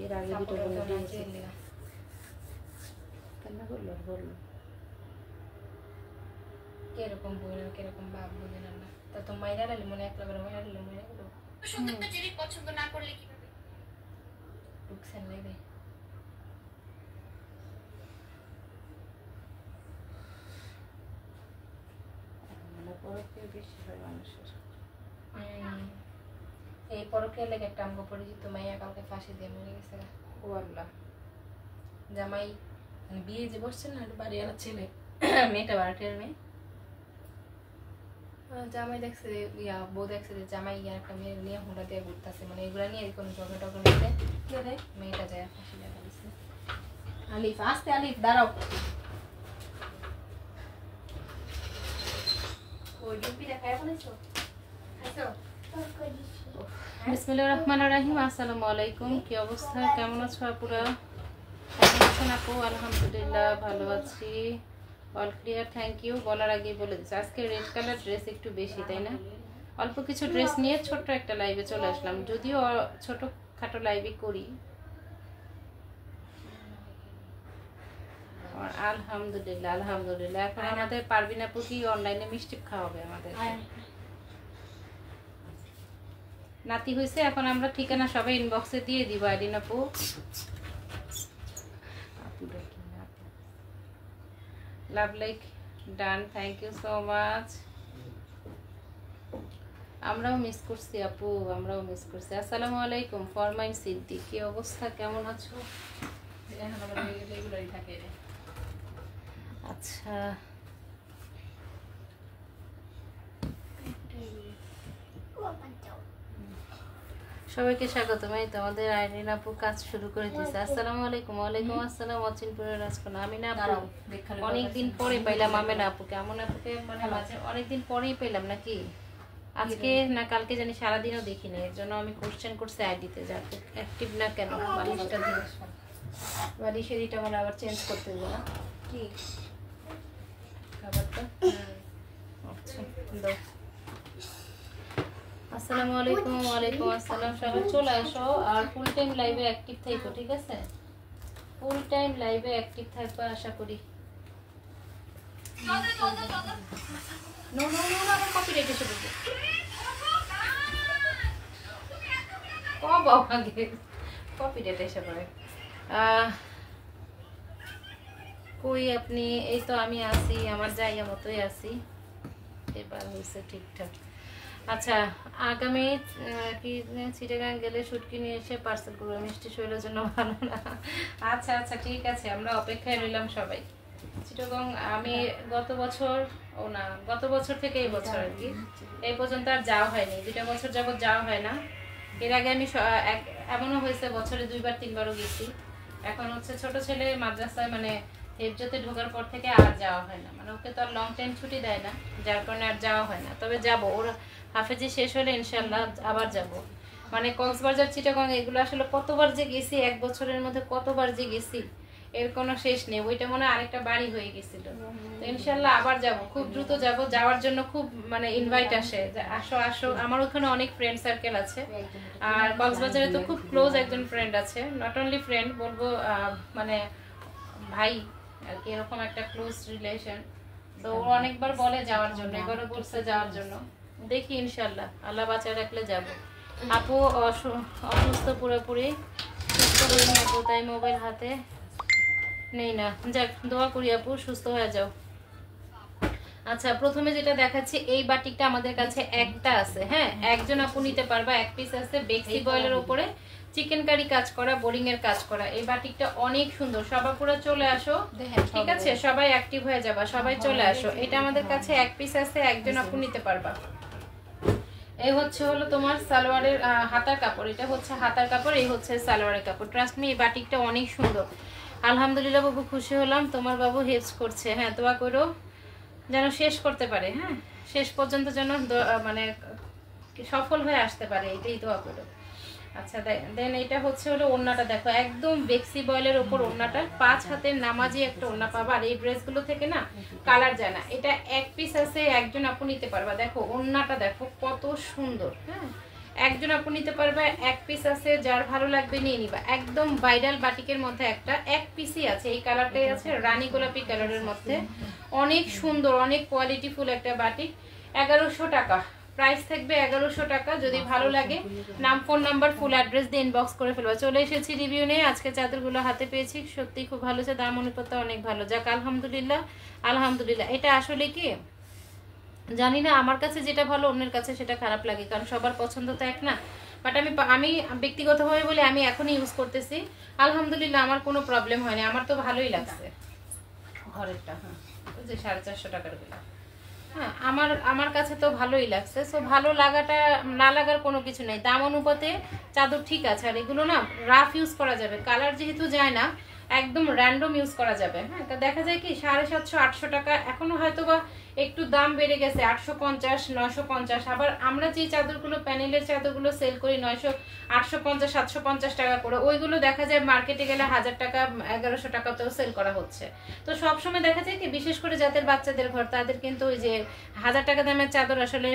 এর আগে দুটো বলে দিয়েছি কান্না করলো বললো কিরকম বই না কিরকম ভাব বুঝেন না তা তো মাইরা লালি মনে একলা করে মাইরা লালি মনে করো সুন্দরটা যদি পছন্দ না করলে কিভাবে ঢুকছেন লাগে বেশি হয় মানুষের এই পরকের লেগে একটা আমগো পরিচিত মাইয়া কালকে ফাঁসি দিয়ে মরে গেছে ও আল্লাহ জামাই মানে বিয়ে যে বসছে না বাড়িওয়ালা ছেলে মেয়েটা বাড়ির মেয়ে জামাই দেখছে ইয়া বউ দেখছে যে জামাই ইয়া একটা মেয়ে নিয়ে হুঁড়া দিয়ে ঘুরতেছে মানে এগুলা নিয়ে কোনো ঝগড়া টগড়া নিতে মেয়েটা যায় ফাঁসি দিয়ে ফেলেছে আলিফ আস্তে আলিফ দাঁড়াও ওই ডুবিটা খাই বলেছো খাইছো বিসমিল্লাহির রহমানির রহিম আসসালামু আলাইকুম কি অবস্থা কেমন আছো আপুরা কেমন আছেন আপু আলহামদুলিল্লাহ ভালো আছি অল ক্লিয়ার থ্যাংক ইউ বলার আগে বলে দিচ্ছি আজকে রেড কালার ড্রেস একটু বেশি তাই না অল্প কিছু ড্রেস নিয়ে ছোট্ট একটা লাইভে চলে আসলাম যদিও ছোট খাটো লাইভই করি আলহামদুলিল্লাহ আলহামদুলিল্লাহ এখন আমাদের পারবিন আপু কি অনলাইনে মিষ্টি খাওয়াবে আমাদের নাতি হয়েছে এখন আমরা ঠিকানা সবাই ইনবক্সে দিয়ে দিব আইডিন আপু love like done thank you so much আমরাও মিস করছি আপু আমরাও মিস করছি আসসালামু আলাইকুম ফরমাইন সিদ্দিক কি অবস্থা কেমন আছো এখন আবার রেগুলারই থাকে আচ্ছা সবাইকে স্বাগতম এই তোমাদের আইরিন আপু কাজ শুরু করে দিয়েছে আসসালামু আলাইকুম ওয়ালাইকুম আসসালাম অচিনপুরের রাজকন্যা আমি না আপু অনেকদিন পরে পাইলাম আমি না আপুকে এমন আপুকে মানে মাঝে অনেকদিন পরেই পেলাম নাকি আজকে না কালকে জানি সারাদিনও দেখিনি এর জন্য আমি কোশ্চেন করছি আইডিতে যে আপু অ্যাক্টিভ না কেন বালিশটা দিয়ে বালিশের এটা মানে আবার চেঞ্জ করতে হবে না কি খাবারটা আচ্ছা দাও আসসালামু আলাইকুম ওয়ালাইকুম আসসালাম সবাই চলে আসো আর ফুল টাইম লাইভে অ্যাক্টিভ থাকো ঠিক আছে ফুল টাইম লাইভে অ্যাক্টিভ থাকবা আশা করি নো নো নো আমার কপিরাইট এসে পড়বে বাবা আগে কপিরাইট এসে পড়ে কই আপনি এই তো আমি আছি আমার জায়গা মতোই আছি এবার হয়েছে ঠিকঠাক আচ্ছা আগামী কি চিটাগাং গেলে শুটকি নিয়ে এসে পার্সেল করবো মিষ্টি শরীরের জন্য ভালো না আচ্ছা আচ্ছা ঠিক আছে আমরা অপেক্ষায় রইলাম সবাই চিটাগাং আমি গত বছর থেকে এই বছর আর কি এই পর্যন্ত আর যাওয়া হয়নি 2 বছর যাবত যাওয়া হয় না এর আগে আমি এমনও হয়েছে বছরে 2বার 3বারও গেছি এখন হচ্ছে ছোট ছেলে মাদ্রাসায় মানে হেফজতে ঢোকার পর থেকে আর যাওয়া হয় না মানে ওকে তো আর লং টাইম ছুটি দেয় না যার কারণে আর যাওয়া হয় না তবে যাবো ওর হাফেজি শেষ হলে ইনশাল্লাহ আবার যাব মানে কক্সবাজার চিটাগং এগুলো আসলে কতবার যে গেছি 1 বছরের মধ্যে কতবার যে গেছি এর কোনো শেষ নেই ওইটা মনে আরেকটা বাড়ি হয়ে গেছিল তো ইনশাল্লাহ আবার যাব খুব দ্রুত যাব যাওয়ার জন্য খুব মানে ইনভাইট আসে যে আসো আসো আমার ওখানে অনেক ফ্রেন্ড সার্কেল আছে আর কক্সবাজারে তো খুব ক্লোজ একজন ফ্রেন্ড আছে নট অনলি ফ্রেন্ড বলবো মানে ভাই আর কি এরকম একটা ক্লোজ রিলেশন তো ও অনেকবার বলে যাওয়ার জন্য এবারও বলছে যাওয়ার জন্য দেখি ইনশাল্লাহ আল্লাহ বাঁচায় রাখলে যাব আপু অসুস্থ পুরোপুরি সুস্থ হয়ে আপু তাই মোবাইল হাতে নেই না যাক দোয়া করি আপু সুস্থ হয়ে যাও আচ্ছা প্রথমে যেটা দেখাচ্ছি এই বাটিকটা আমাদের কাছে একটা আছে হ্যাঁ একজন আপু নিতে পারবা 1 পিস আছে বেক্সি বয়েলের উপরে চিকেন কারি কাজ করা বোরিং এর কাজ করা এই বাটিকটা অনেক সুন্দর সবাই পুরো চলে আসো ঠিক আছে সবাই অ্যাক্টিভ হয়ে যাবা সবাই চলে আসো এটা আমাদের কাছে 1 পিস আছে একজন আপু নিতে পারবা এই হচ্ছে হলো তোমার সালোয়ারের হাতার কাপড় এটা হচ্ছে হাতার কাপড় এই হচ্ছে সালোয়ারের কাপড় ট্রাস্ট মি এই বাটিকটা অনেক সুন্দর আলহামদুলিল্লাহ বাবু খুশি হলাম তোমার বাবু হেল্প করছে হ্যাঁ দোয়া করো যেন শেষ করতে পারে হ্যাঁ শেষ পর্যন্ত যেন মানে সফল হয়ে আসতে পারে এটাই দোয়া করো আচ্ছা দেন এটা হচ্ছে হলো ওন্নাটা দেখো একদম বেক্সি বয়েলের উপর ওন্নাটা 5 হাতের নামাজি একটা ওন্না পাবা আর এই ড্রেসগুলো থেকে না কালার যায় না এটা 1 পিস আছে একজন আপু নিতে পারবা দেখো ওন্নাটা দেখো কত সুন্দর হ্যাঁ একজন আপু নিতে পারবে, এক পিস আছে, যার ভালো লাগবে নিয়ে নিবা। একদম ভাইরাল বাটিকের মধ্যে একটা এক পিসই আছে, এই কালারটাই আছে, রানী গোলাপি কালারের মধ্যে, অনেক সুন্দর, অনেক কোয়ালিটিফুল একটা বাটিক। 1100 টাকা প্রাইস থাকবে, 1100 টাকা। যদি ভালো লাগে নাম, ফোন নাম্বার, ফুল অ্যাড্রেস দিয়ে ইনবক্স করে ফেলবা। চলে এসেছি রিভিউ নিয়ে। আজকে চাদরগুলো হাতে পেয়েছি, সত্যি খুব ভালো আছে, দাম অনুপাতটা অনেক ভালো। যাক আলহামদুলিল্লাহ, আলহামদুলিল্লাহ। এটা আসলে কি জানি না, আমার কাছে যেটা ভালো অন্যের কাছে সেটা খারাপ লাগে, কারণ সবার পছন্দ তো এক না। বাট আমি ব্যক্তিগতভাবে বলে আমি এখনই ইউজ করতেছি, আলহামদুলিল্লাহ আমার কোনো প্রবলেম হয়নি, আমার তো ভালোই লাগছে। ঘরেরটা হ্যাঁ, ওই যে 450 টাকার গুলো, হ্যাঁ আমার কাছে তো ভালোই লাগছে। সো ভালো লাগাটা না লাগার কোনো কিছু নেই, দাম অনুপাতে চাদর ঠিক আছে। আর এগুলো না রাফ ইউজ করা যাবে, কালার যেহেতু যায় না, একদম র্যান্ডম ইউজ করা যাবে। হ্যাঁ, দেখা যায় কি 750 800 টাকা, এখনো হয়তো বা একটু দাম বেড়ে গেছে, 850 950। আবার আমরা যে চাদরগুলো, প্যানেলের চাদরগুলো সেল করি 900 850 750 টাকা করে, ওইগুলো দেখা যায় মার্কেটে গেলে 1000 টাকা 1100 টাকাতেও সেল করা হচ্ছে। তো সবসময় দেখা যায় কি, বিশেষ করে যাদের বাচ্চাদের ঘর, তাদের কিন্তু ওই যে 1000 টাকা দামের চাদর আসলে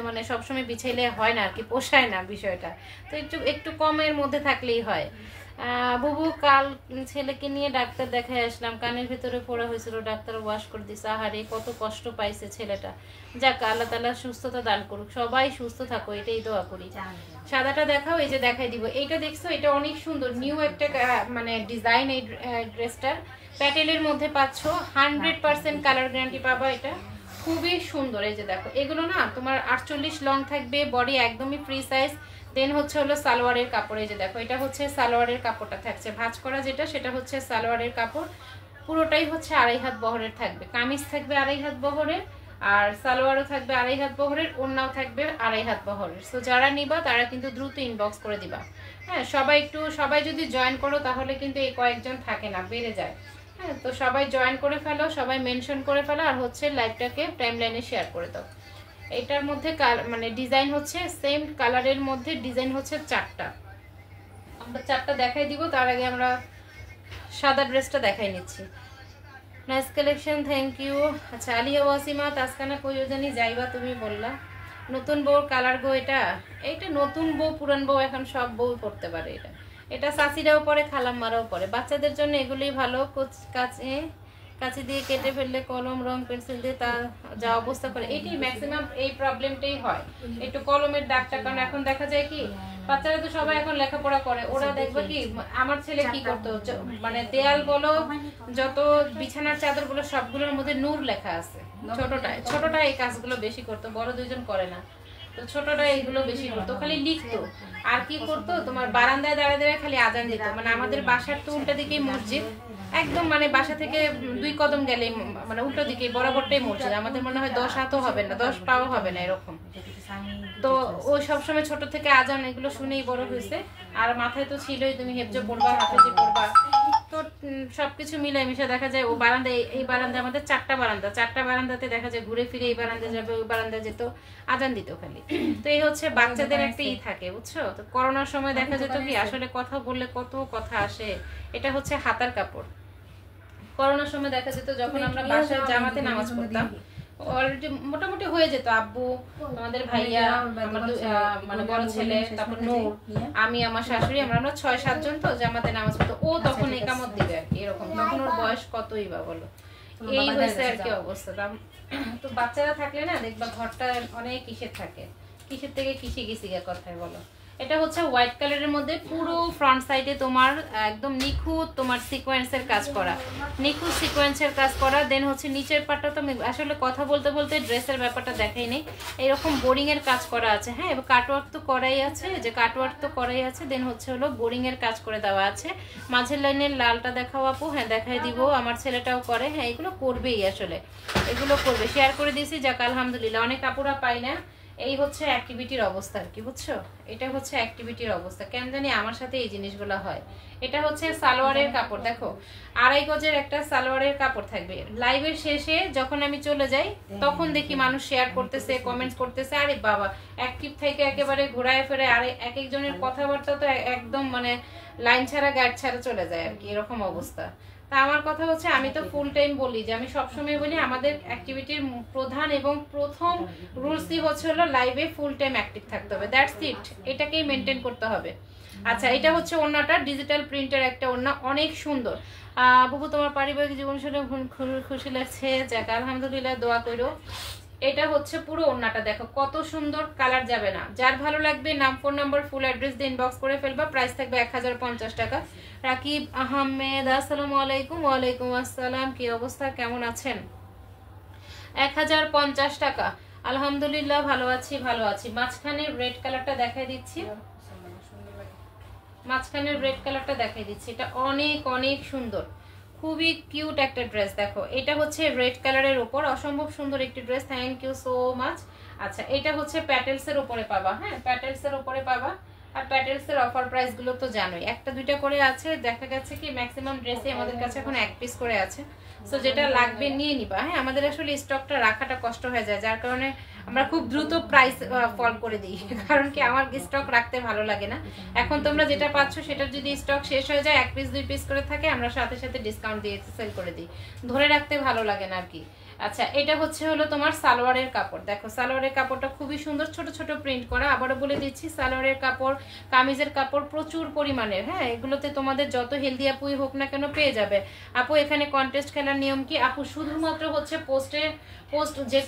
মানে সবসময় বিছাইলে হয় না আর কি, পোষায় না বিষয়টা। তো একটু কমের মধ্যে থাকলেই হয়। বুবু কাল ছেলেকে নিয়ে ডাক্তার দেখায় আসলাম, কানের ভিতরে ফোড়া হয়েছিল, ডাক্তার ওয়াশ করে দিছে। আহারে কত কষ্ট পাইছে ছেলেটা। যাক আল্লাহ তাআলা সুস্থতা দান করুক, সবাই সুস্থ থাকো, এটাই দোয়া করি। সাদাটা দেখাও, এই যে দেখাই দিব। এইটা দেখছো, এটা অনেক সুন্দর, নিউ একটা মানে ডিজাইন। এই ড্রেসটার প্যাটেলের মধ্যে পাচ্ছ, 100% কালার গ্যারান্টি পাবা। এটা খুবই সুন্দর। এই যে দেখো, এগুলো না তোমার 48 লং থাকবে, বডি একদমই ফ্রি সাইজ। দেন হচ্ছে হলো সালোয়ারের কাপড়। এই যে দেখো, এটা হচ্ছে সালোয়ারের কাপড়টা থাকছে, ভাঁজ করা যেটা, সেটা হচ্ছে সালোয়ারের কাপড়। পুরোটাই হচ্ছে 2.5 হাত বহরের থাকবে, কামিজ থাকবে 2.5 হাত বহরের, আর সালোয়ারও থাকবে 2.5 হাত বহরের, ওড়নাও থাকবে 2.5 হাত বহরের। সো যারা নিবা তারা কিন্তু দ্রুত ইনবক্স করে দিবা। হ্যাঁ, সবাই যদি জয়েন করো তাহলে কিন্তু এই কয়েকজন থাকে না, বেড়ে যায়। হ্যাঁ, তো সবাই জয়েন করে ফেলো, সবাই মেনশন করে ফেলো, আর হচ্ছে লাইভটাকে টাইমলাইনে শেয়ার করে দাও। এটার মধ্যে মানে ডিজাইন হচ্ছে সেম কালারের মধ্যে, ডিজাইন হচ্ছে 4টা। আমরা 4টা দেখাই দিব, তার আগে আমরা সাদা ড্রেসটা দেখাই নিচ্ছি। Nice collection, thank you. আচ্ছা, আলিয়া ওয়াসিমা তাসকানা কই জানি যাইবা তুমি বললা। নতুন বউর কালার গো এটা। এইটা নতুন বউ পুরান বউ এখন সব বউ পড়তে পারে। এটা চাচিরাও পরে, খালাম্মারাও পরে, বাচ্চাদের জন্য এগুলোই ভালো। কাঁচি দিয়ে কেটে ফেললে কলম, রং, পেন্সিল দিয়ে তা যা অবস্থা করে, এটি ম্যাক্সিমাম এই প্রবলেমটাই হয়, একটু কলমের দাগটা। কারণ এখন দেখা যায় কি, বাচ্চারা তো সবাই এখন লেখাপড়া করে, ওরা দেখবে কি, আমার ছেলে কি করতো, মানে দেয়াল বলো, যত বিছানার চাদর গুলো সবগুলোর মধ্যে নূর লেখা আছে। ছোটটা এই কাজগুলো বেশি করতো, বড় দুইজন করে না। তো ছোটটা এইগুলো বেশি করতো, খালি লিখতো। আর কি করতো, তোমার বারান্দায় দাঁড়ায় দাঁড়ায় খালি আজান দিত। মানে আমাদের বাসার তো উল্টা দিকেই মসজিদ, একদম মানে বাসা থেকে 2 কদম গেলে, মানে উল্টো দিকে বরাবরটাই মসজিদ। আমাদের মনে হয় 10 হাতও হবে না, 10 পাও হবে না এরকম। তো ও সবসময় ছোট থেকে আজান এগুলো শুনেই বড় হয়েছে। আর মাথায় তো ছিলই, তুমি হেফজো পড়বা, হাফেজি পড়বা। তো সবকিছু মিলে মিশে দেখা যায় ও বারান্দা, এই বারান্দা আমাদের 4টা বারান্দা, 4টা বারান্দাতে দেখা যায় ঘুরে ফিরে এই বারান্দা যাবে, ওই বারান্দা যেত, আজান দিত খালি। তো এই হচ্ছে বাচ্চাদের একটা থাকে, বুঝছো। তো করোনার সময় দেখা যেত কি, আসলে কথা বললে কত কথা আসে। এটা হচ্ছে হাতার কাপড়। করোনার সময় দেখা যেত যখন আমরা বাসায় জামাতে নামাজ পড়তাম, অলরেডি মোটামুটি হয়ে যেত, আব্বু, আমাদের ভাইয়া, মানে বড় ছেলে, তারপর নূর, আমি, আমার শাশুড়ি, আমরা 6-7 জন তো জামাতে নামাজ পড়তো। ও তখন একামত দিবে আর কি, এরকম। তখন ওর বয়স কতই বা বলো, এই হয়েছে আর কি অবস্থা। তো বাচ্চারা থাকলে না দেখবা ঘরটা অনেক কিসের থাকে, কিসের থেকে কিসে গেছি কথায় বলো। এটা হচ্ছে হোয়াইট কালারের মধ্যে, পুরো ফ্রন্ট সাইডে তোমার একদম নিখুঁত তোমার সিকোয়েন্সের কাজ করা, নিখুঁত সিকোয়েন্সের কাজ করা। দেন হচ্ছে নিচের পাটটা তো আসলে কথা বলতে বলতে ড্রেসের ব্যাপারটা দেখাই নেই, এরকম বোরিং এর কাজ করা আছে। হ্যাঁ, এবার কাটওয়ার্ক তো করাই আছে, যে কাটওয়ার্ক তো করাই আছে। দেন হচ্ছে হলো বোরিং এর কাজ করে দেওয়া আছে। মাঝের লাইনের লালটা দেখাও আপু। হ্যাঁ, দেখাই দিব, আমার ছেলেটাও করে। হ্যাঁ, এগুলো করবেই, আসলে এগুলো করবে। শেয়ার করে দিয়েছি, যাক আলহামদুলিল্লাহ। অনেক আপুরা পাই না, এই হচ্ছে অ্যাক্টিভিটির অবস্থা আর কি, বুঝছো। এটা হচ্ছে অ্যাক্টিভিটির অবস্থা, কেন জানি আমার সাথে এই জিনিসগুলো হয়। এটা হচ্ছে সালোয়ারের কাপড়, দেখো 2.5 গজের একটা সালোয়ারের কাপড় থাকবে। লাইভের শেষে যখন আমি চলে যাই তখন দেখি মানুষ শেয়ার করতেছে, কমেন্টস করতেছে, আরে বাবা অ্যাক্টিভ থেকে একেবারে ঘোরায় ফেরে। আর এক একজনের কথাবার্তা তো একদম মানে লাইন ছাড়া গাইড ছাড়া চলে যায় আর কি, এরকম অবস্থা। তা আমার কথা হচ্ছে আমি তো ফুল টাইম বলি যে আমি সবসময় বলি আমাদের অ্যাক্টিভিটির প্রধান এবং প্রথম রুলসই হচ্ছে হলো লাইভে ফুল টাইম অ্যাক্টিভ থাকতে হবে, দ্যাটস ইট, এটাকেই মেনটেন করতে হবে। আচ্ছা, এটা হচ্ছে ওড়নাটা, ডিজিটাল প্রিন্টের একটা ওড়না, অনেক সুন্দর। বাবু তোমার পারিবারিক জীবন শুনে খুশি লাগছে, যাক আলহামদুলিল্লাহ, দোয়া করো। এটা হচ্ছে পুরো ওড়নাটা, দেখো কত সুন্দর, কালার যাবে না। যার ভালো লাগবে নাম, ফোন নাম্বার, ফুল অ্যাড্রেস দিয়ে ইনবক্স করে ফেলবা। প্রাইস থাকবে 1050 টাকা। রাকিব আহমেদ, আসসালামু আলাইকুম। ওয়ালাইকুম আসসালাম, কি অবস্থা, কেমন আছেন? 1050 টাকা। আলহামদুলিল্লাহ, ভালো আছি, ভালো আছি। মাঝখানের রেড কালারটা দেখাই দিচ্ছি, মাঝখানের রেড কালারটা দেখাই দিচ্ছি, এটা অনেক অনেক সুন্দর, খুবই কিউট একটা ড্রেস। দেখো এটা হচ্ছে রেড কালারের উপর, অসম্ভব সুন্দর একটি dress, thank you so much. আচ্ছা, এটা হচ্ছে প্যাটেলস এর উপরে পাবা, হ্যাঁ প্যাটেলস এর উপরে পাবা। আর প্যাটেলস এর অফার প্রাইস গুলো তো জানোই, একটা দুইটা করে আছে, দেখা গেছে কি ম্যাক্সিমাম ড্রেসে আমাদের কাছে এখন এক পিস করে আছে। সো যেটা লাগবে নিয়ে নিবা, হ্যাঁ আমাদের আসলে স্টকটা রাখাটা কষ্ট হয়ে যায়, যার কারণে আমরা খুব দ্রুত প্রাইস ফল করে দিই, কারণ কি আমার স্টক রাখতে ভালো লাগে না। এখন তোমরা যেটা পাচ্ছ সেটার যদি স্টক শেষ হয়ে যায়, এক পিস দুই পিস করে থাকে, আমরা সাথে সাথে ডিসকাউন্ট দিয়ে সেল করে দিই, ধরে রাখতে ভালো লাগে না আর কি। আচ্ছা, এটা হচ্ছে হলো তোমার সালোয়ারের কাপড়, দেখো সালোয়ারের কাপড়টা খুবই সুন্দর, ছোট ছোট প্রিন্ট করা। আবারও বলে দিচ্ছি, সালোয়ারের কাপড়, কামিজের কাপড় প্রচুর পরিমাণের, হ্যাঁ এগুলোতে তোমাদের যত হেলদি আপুই হোক না কেন পেয়ে যাবে। আপু এখানে কন্টেস্ট খেলার নিয়ম কি? আপু শুধুমাত্র হচ্ছে পোস্ট যে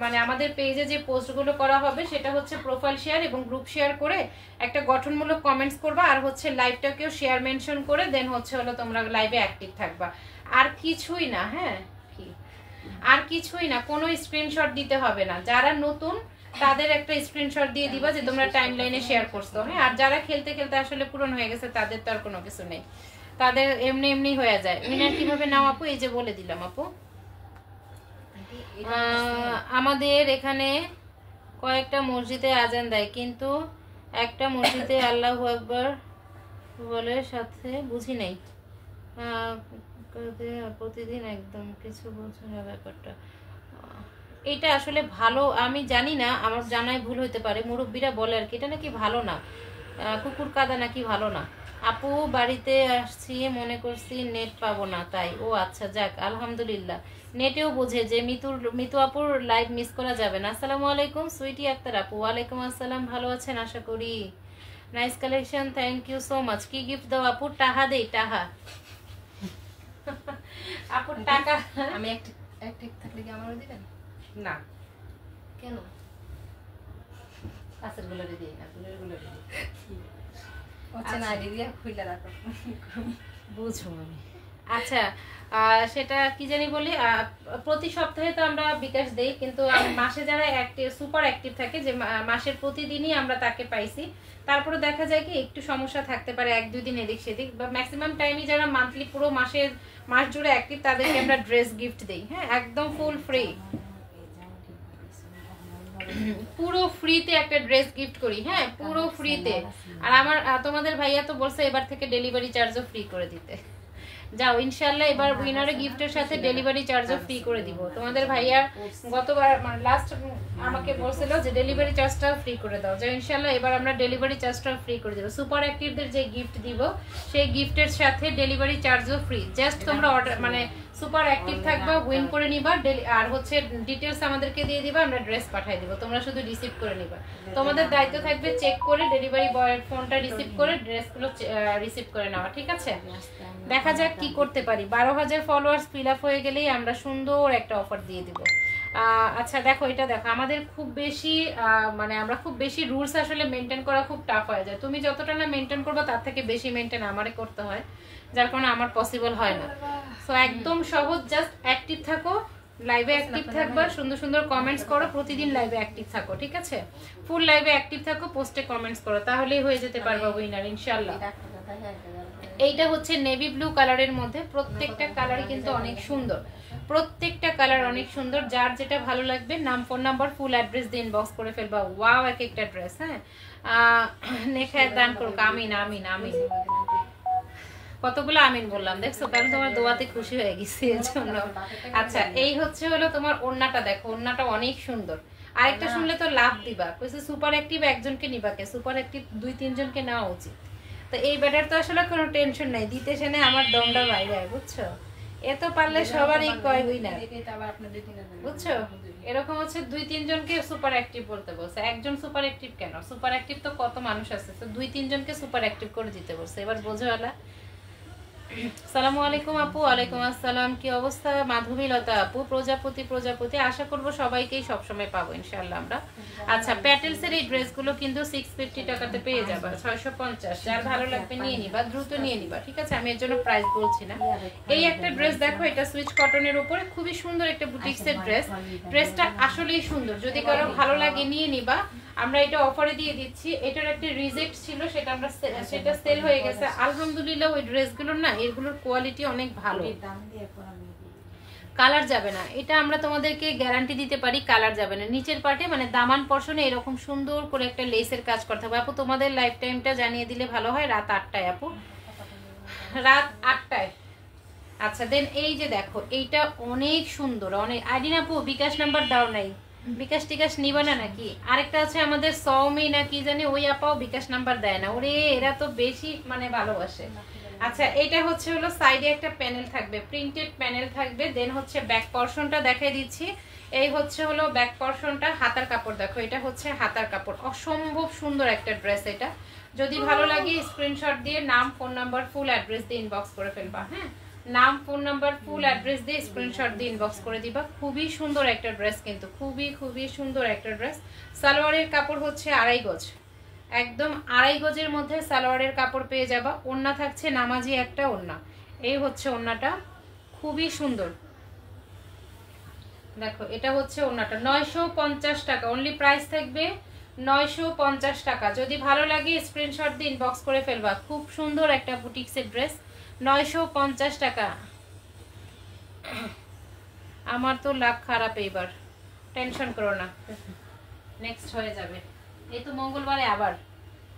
মানে আমাদের পেজে যে পোস্টগুলো করা হবে সেটা হচ্ছে প্রোফাইল শেয়ার এবং গ্রুপ শেয়ার করে একটা গঠনমূলক কমেন্টস করবা, আর হচ্ছে লাইভটাকেও শেয়ার মেনশন করে দেন হচ্ছে হলো তোমরা লাইভে অ্যাক্টিভ থাকবা, আর কিছুই না। হ্যাঁ আর কিছুই না, কোনো স্ক্রিনশট দিতে হবে না। যারা নতুন তাদের একটা স্ক্রিনশট দিয়ে দিবা যে তোমরা টাইমলাইনে শেয়ার করছো, হ্যাঁ আর যারা খেলতে খেলতে আসলে পূরণ হয়ে গেছে তাদের তো আর কোনো কিছু নেই, তাদের এমনি এমনি হয়ে যায়। উইনার কিভাবে নাও আপু? এই যে বলে দিলাম আপু। আমাদের এখানে কয়েকটা মসজিদে আজান দেয়, কিন্তু একটা মসজিদে আল্লাহু আকবার বলে সাথে বুঝি নাই, প্রতিদিন একদম কিছু বলছো না ব্যাপারটা। এটা আসলে ভালো আমি জানি না, আমার জানাই ভুল হইতে পারে, মুরব্বীরা বলে আর কি, এটা নাকি ভালো না, কুকুর কাদা নাকি ভালো না। আপু বাড়িতে আসছি, মনে করছি নেট পাবো না তাই। ও আচ্ছা, যাক আলহামদুলিল্লাহ, নেটেও বোঝে যে মিতু আপুর লাইভ মিস করা যাবে না। আসসালামু আলাইকুম সুইটি আক্তার আপু। ওয়ালাইকুম আসসালাম, ভালো আছেন আশা করি। Nice collection, thank you so much. কি গিফট দাও আপু? টাহা দেই, টাহা। আপুর টাকা আমি একটা থাকলে কি আমারও দিবেন? না, কেন? কাছের গুলো দিই না, দূরের গুলো দিই। আচ্ছা না, দিদিয়া খুইলা রাখো, বুঝো আমি। আচ্ছা, সেটা কি জানি বলি, প্রতি সপ্তাহে তো আমরা বিকাশ দেই, কিন্তু মাসে যারা অ্যাক্টিভ সুপার অ্যাক্টিভ থাকে, যে মাসের প্রতিদিনই আমরা তাকে পাইছি, তারপরে দেখা যায় কি একটু সমস্যা থাকতে পারে, এক দুই দিন এদিক সেদিক, বা ম্যাক্সিমাম টাইমই যারা মান্থলি পুরো মাস জুড়ে অ্যাক্টিভ তাদেরকে আমরা ড্রেস গিফট দেই, হ্যাঁ একদম ফুল ফ্রি, পুরো ফ্রিতে একটা ড্রেস গিফট করি, হ্যাঁ পুরো ফ্রিতে। আর আমার তোমাদের ভাইয়া তো বলছে এবার থেকে ডেলিভারি চার্জও ফ্রি করে দিতে। যাও ইনশাআল্লাহ, এবার উইনারে গিফটের সাথে ডেলিভারি চার্জও ফ্রি করে দিব। তোমাদের ভাইয়া গতবার মানে লাস্ট আমাকে বলছিল যে ডেলিভারি চার্জটাও ফ্রি করে দাও, যাও ইনশাআল্লাহ এবার আমরা ডেলিভারি চার্জটাও ফ্রি করে দেব। সুপার অ্যাক্টিভদের যে গিফট দিব সেই গিফটের সাথে ডেলিভারি চার্জও ফ্রি। জাস্ট তোমরা অর্ডার মানে সুপার অ্যাক্টিভ থাকবা, উইন করে নিবা, আর হচ্ছে ডিটেলস আমাদেরকে দিয়ে দিবা, আমরা ড্রেস পাঠিয়ে দিব, তোমরা শুধু রিসিভ করে নিবা। তোমাদের দায়িত্ব থাকবে চেক করে ডেলিভারি বয়ের ফোনটা রিসিভ করে ড্রেসগুলো রিসিভ করে নেওয়া, ঠিক আছে? দেখা যাক কি করতে পারি। 12,000 ফলোয়ার্স ফিল আপ হয়ে গেলেই আমরা সুন্দর একটা অফার দিয়ে দিব। আচ্ছা দেখো, এটা দেখো, আমাদের খুব বেশি মানে আমরা খুব বেশি রুলস আসলে মেনটেন করা খুব টাফ হয়ে যায়। তুমি যতটা না মেনটেন করবে তার থেকে বেশি মেনটেন আমারে করতে হয়, যার কারণে আমার পসিবল হয় না। সো একদম সহজ, জাস্ট অ্যাক্টিভ থাকো, লাইভে অ্যাক্টিভ থাকবা, সুন্দর সুন্দর কমেন্টস করো, প্রতিদিন লাইভে অ্যাক্টিভ থাকো, ঠিক আছে? ফুল লাইভে অ্যাক্টিভ থাকো, পোস্টে কমেন্টস করো, তাহলেই হয়ে যেতে পারবা উইনার ইনশাআল্লাহ। এইটা হচ্ছে নেভি ব্লু কালারের মধ্যে, প্রত্যেকটা কালারই কিন্তু অনেক সুন্দর, প্রত্যেকটা কালার অনেক সুন্দর। যার যেটা ভালো লাগবে নাম, ফোন নাম্বার, ফুল অ্যাড্রেস দিয়ে ইনবক্স করে ফেলবা। ওয়াও, এক একটা ড্রেস, হ্যাঁ নেখায় দান করুক, আমিন আমিন আমিন। কতগুলো আমিন বললাম দেখছো, কারণ তোমার দোয়াতে খুশি হয়ে গেছি এর জন্য। আচ্ছা, এই হচ্ছে হলো তোমার ওড়নাটা, দেখো ওড়নাটা অনেক সুন্দর। আরেকটা শুনলে তো লাভ দিবা, কইছে সুপার অ্যাক্টিভ একজনকে নিবাকে, সুপার অ্যাক্টিভ 2-3 জনকে নেওয়া উচিত। তো এই ব্যাটার তো আসলে কোনো টেনশন নাই, দিতে সেনে আমার দমটা বাইরে, বুঝছো? এ তো পারলে সবারই কয় উইনার, বুঝছো? এরকম হচ্ছে 2-3 জনকে সুপার অ্যাক্টিভ বলতে বলছে। একজন সুপার অ্যাক্টিভ কেন, সুপার অ্যাক্টিভ তো কত মানুষ আছে, তো 2-3 জনকে সুপার অ্যাক্টিভ করে দিতে বলছে। এবার বোঝোয়ালা। সালামু আলাইকুম আপু। ওয়ালাইকুম আসসালাম। কি অবস্থা মাধবীলতা আপু? প্রজাপতি আশা করব সবাইকেই সবসময় পাবো ইনশাআল্লাহ আমরা। আচ্ছা, প্যাটেলসের এই ড্রেসগুলো কিন্তু 650 টাকাতে পেয়ে যাবা, 650। যার ভালো লাগবে নিয়ে নিবা, দ্রুত নিয়ে নিবা, ঠিক আছে? আমি এর জন্য প্রাইস বলছি না। এই একটা ড্রেস দেখো, এটা সুইচ কটনের উপরে খুবই সুন্দর একটা বুটিক্সের ড্রেস। ড্রেসটা আসলেই সুন্দর, যদি কারো ভালো লাগে নিয়ে নিবা। আমরা এটা অফারে দিয়ে দিচ্ছি। এটার একটা রিজেক্ট ছিল, সেটা সেল হয়ে গেছে আলহামদুলিল্লাহ। ওই ড্রেসগুলোর না, এগুলোর কোয়ালিটি অনেক ভালো, কালার যাবে না, এটা আমরা তোমাদেরকে গ্যারান্টি দিতে পারি, কালার যাবে না। নিচের পার্টে মানে দামান পশনে এরকম সুন্দর করে একটা লেসের কাজ করতে হবে। আপু তোমাদের লাইফ টাইমটা জানিয়ে দিলে ভালো হয়। রাত 8টায় আপু, রাত 8টায়। আচ্ছা, দেন এই যে দেখো, এইটা অনেক সুন্দর, অনেক। আইডিন আপু বিকাশ নাম্বার দাও নাই, বিকাশ টিকাশ নিবা না নাকি? আরেকটা আছে আমাদের সৌমি না কি জানি, ওই আপাও বিকাশ নাম্বার দেয় না। ওরে এরা তো বেশি মানে ভালোবাসে। আচ্ছা, এটা হচ্ছে হলো সাইডে একটা প্যানেল থাকবে, প্রিন্টেড প্যানেল থাকবে। দেন হচ্ছে ব্যাক পর্শনটা দেখাই দিচ্ছি। এই হচ্ছে হলো ব্যাক পর্শনটা। হাতার কাপড় দেখো, এটা হচ্ছে হাতার কাপড়। অসম্ভব সুন্দর একটা ড্রেস। এটা যদি ভালো লাগে স্ক্রিনশট দিয়ে নাম, ফোন নাম্বার, ফুল অ্যাড্রেস দিয়ে ইনবক্স করে ফেলবা। হ্যাঁ, নাম, ফোন নাম্বার, ফুল অ্যাড্রেস দিয়ে স্ক্রিনশট দিয়ে ইনবক্স করে দিবা। খুবই সুন্দর একটা ড্রেস, কিন্তু খুবই সুন্দর একটা ড্রেস। সালোয়ারের কাপড় হচ্ছে 2.5 গজ, একদম 2.5 গজের মধ্যে সালোয়ারের কাপড় পেয়ে যাবা। ওড়না থাকছে নামাজি একটা ওড়না। এই হচ্ছে ওড়নাটা, খুবই সুন্দর। দেখো, এটা হচ্ছে ওড়নাটা। 950 টাকা অনলি প্রাইস থাকবে, 950 টাকা। যদি ভালো লাগে স্ক্রিনশট দিয়ে ইনবক্স করে ফেলবা। খুব সুন্দর একটা বুটিক্সের ড্রেস, 950 টাকা। আমার তো লাখ খারাপ, এইবার টেনশন করো না, নেক্সট হয়ে যাবে। এই তো মঙ্গলবারে আবার।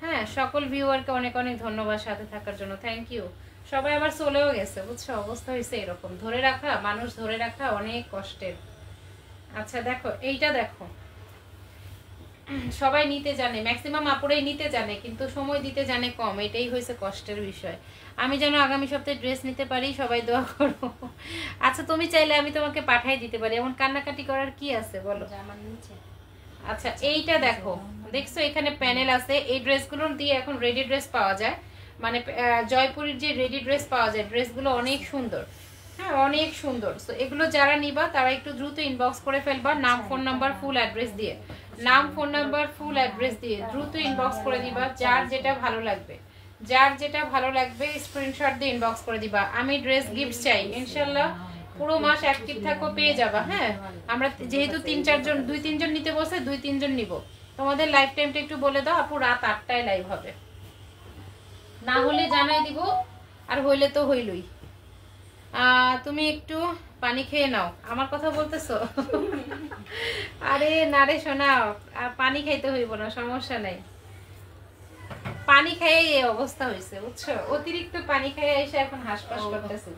হ্যাঁ, সকল ভিউয়ারকে অনেক অনেক ধন্যবাদ সাথে থাকার জন্য, থ্যাংক ইউ। সবাই আবার চলেও গেছে, বুঝছো? অবস্থা হয়েছে এরকম, ধরে রাখা মানুষ, ধরে রাখা অনেক কষ্টের। আচ্ছা দেখো, এইটা দেখো, সবাই নিতে জানে, ম্যাক্সিমাম আপুরাই নিতে জানে, কিন্তু সময় দিতে জানে কম। এটাই হয়েছে কষ্টের বিষয়। আমি যেন আগামী সপ্তাহে ড্রেস নিতে পারি, সবাই দোয়া করো। আচ্ছা, তুমি চাইলে আমি তোমাকে পাঠিয়ে দিতে পারি, এমন কান্নাকাটি করার কি আছে বলো? আচ্ছা, এইটা দেখো, দেখছো এখানে প্যানেল আছে। এই ড্রেসগুলো দিয়ে এখন রেডি ড্রেস পাওয়া যায়, মানে জয়পুরের যে রেডি ড্রেস পাওয়া যায়, ড্রেসগুলো অনেক সুন্দর। হ্যাঁ, অনেক সুন্দর। সো এগুলো যারা নিবা তারা একটু দ্রুত ইনবক্স করে ফেলবা, নাম, ফোন নাম্বার, ফুল অ্যাড্রেস দিয়ে। নাম, ফোন নাম্বার, ফুল অ্যাড্রেস দিয়ে দ্রুত ইনবক্স করে দিবা। যার যেটা ভালো লাগবে, যার যেটা ভালো লাগবে স্ক্রিনশট দিয়ে ইনবক্স করে দিবা। আমি ড্রেস গিফট চাই, ইনশাল্লাহ পুরো মাস অ্যাক্টিভ থাকো, পেয়ে যাবা। হ্যাঁ, আমরা যেহেতু 2-3 জন নিতে বসে, 2-3 জন নিব। তোমাদের লাইফ টাইমটা একটু বলে দাও আপু। রাত 8টায় লাইভ হবে, না হলে জানাই দিব, আর হইলে তো হইলই। তুমি একটু পানি খেয়ে নাও। আমার কথা বলতেছো? আরে না রে শোনা, পানি খাইতে হইব না, সমস্যা নাই। পানি খাইয়ে এই অবস্থা হয়েছে, বুঝছো? অতিরিক্ত পানি খাইয়ে এসে এখন হাসপাস করতেছে।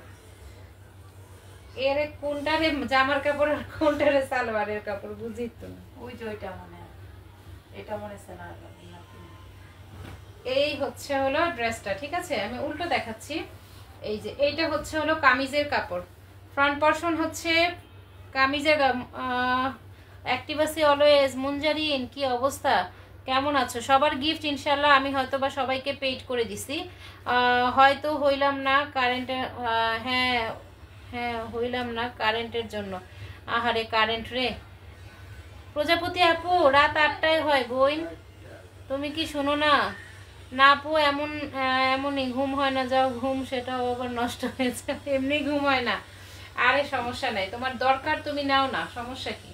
এর কোনটারে জামার কাপড় আর কোনটারে সালোয়ারের কাপড় বুঝি তো না। ওই যে ওইটা মনে হয়, এটা মনে হয় না। এই হচ্ছে হলো ড্রেসটা, ঠিক আছে? আমি উল্টো দেখাচ্ছি। এই যে এইটা হচ্ছে হলো কামিজের কাপড়। ফ্রন্ট পোরশন হচ্ছে কামিজের। অ্যাক্টিভাসি অলওয়েজ। মুনজারিন, কি অবস্থা, কেমন আছো? সবার গিফট ইনশাল্লাহ আমি হয়তো বা সবাইকে পেইড করে দিছি, হয়তো হইলাম না কারেন্টের। হ্যাঁ হ্যাঁ, হইলাম না কারেন্টের জন্য। আহারে কারেন্ট রে। প্রজাপতি আপু, রাত 8টায় হয় বোন, তুমি কি শোনো না? না আপু, এমনই ঘুম হয় না, যাও ঘুম সেটাও আবার নষ্ট হয়েছে। এমনি ঘুম হয় না। আরে সমস্যা নাই, তোমার দরকার তুমি নাও না, সমস্যা কি?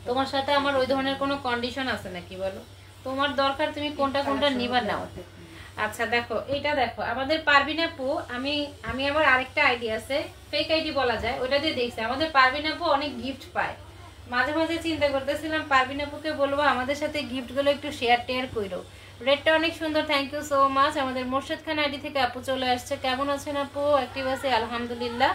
তোমার সাথে আমার ওই ধরনের কোনো কন্ডিশন আছে নাকি বলো? তোমার দরকার, তুমি কোনটা নিবা নাও। আচ্ছা দেখো, এটা দেখো আমাদের পারভিন আপু। আমি আবার আরেকটা আইডি আছে, ফেক আইডি বলা যায়, ওটা দিয়ে দেখছি আমাদের পারভিন আপু অনেক গিফট পায়। মাঝে মাঝে চিন্তা করতেছিলাম পারভিন আপুকে বলবো আমাদের সাথে গিফটগুলো একটু টেয়ার করো। রেডটা অনেক সুন্দর, থ্যাংক ইউ সো মাচ। আমাদের মোর্শেদ খান আইডি থেকে আপু চলে আসছে। কেমন আছেন আপু? অ্যাক্টিভ আছে আলহামদুলিল্লাহ।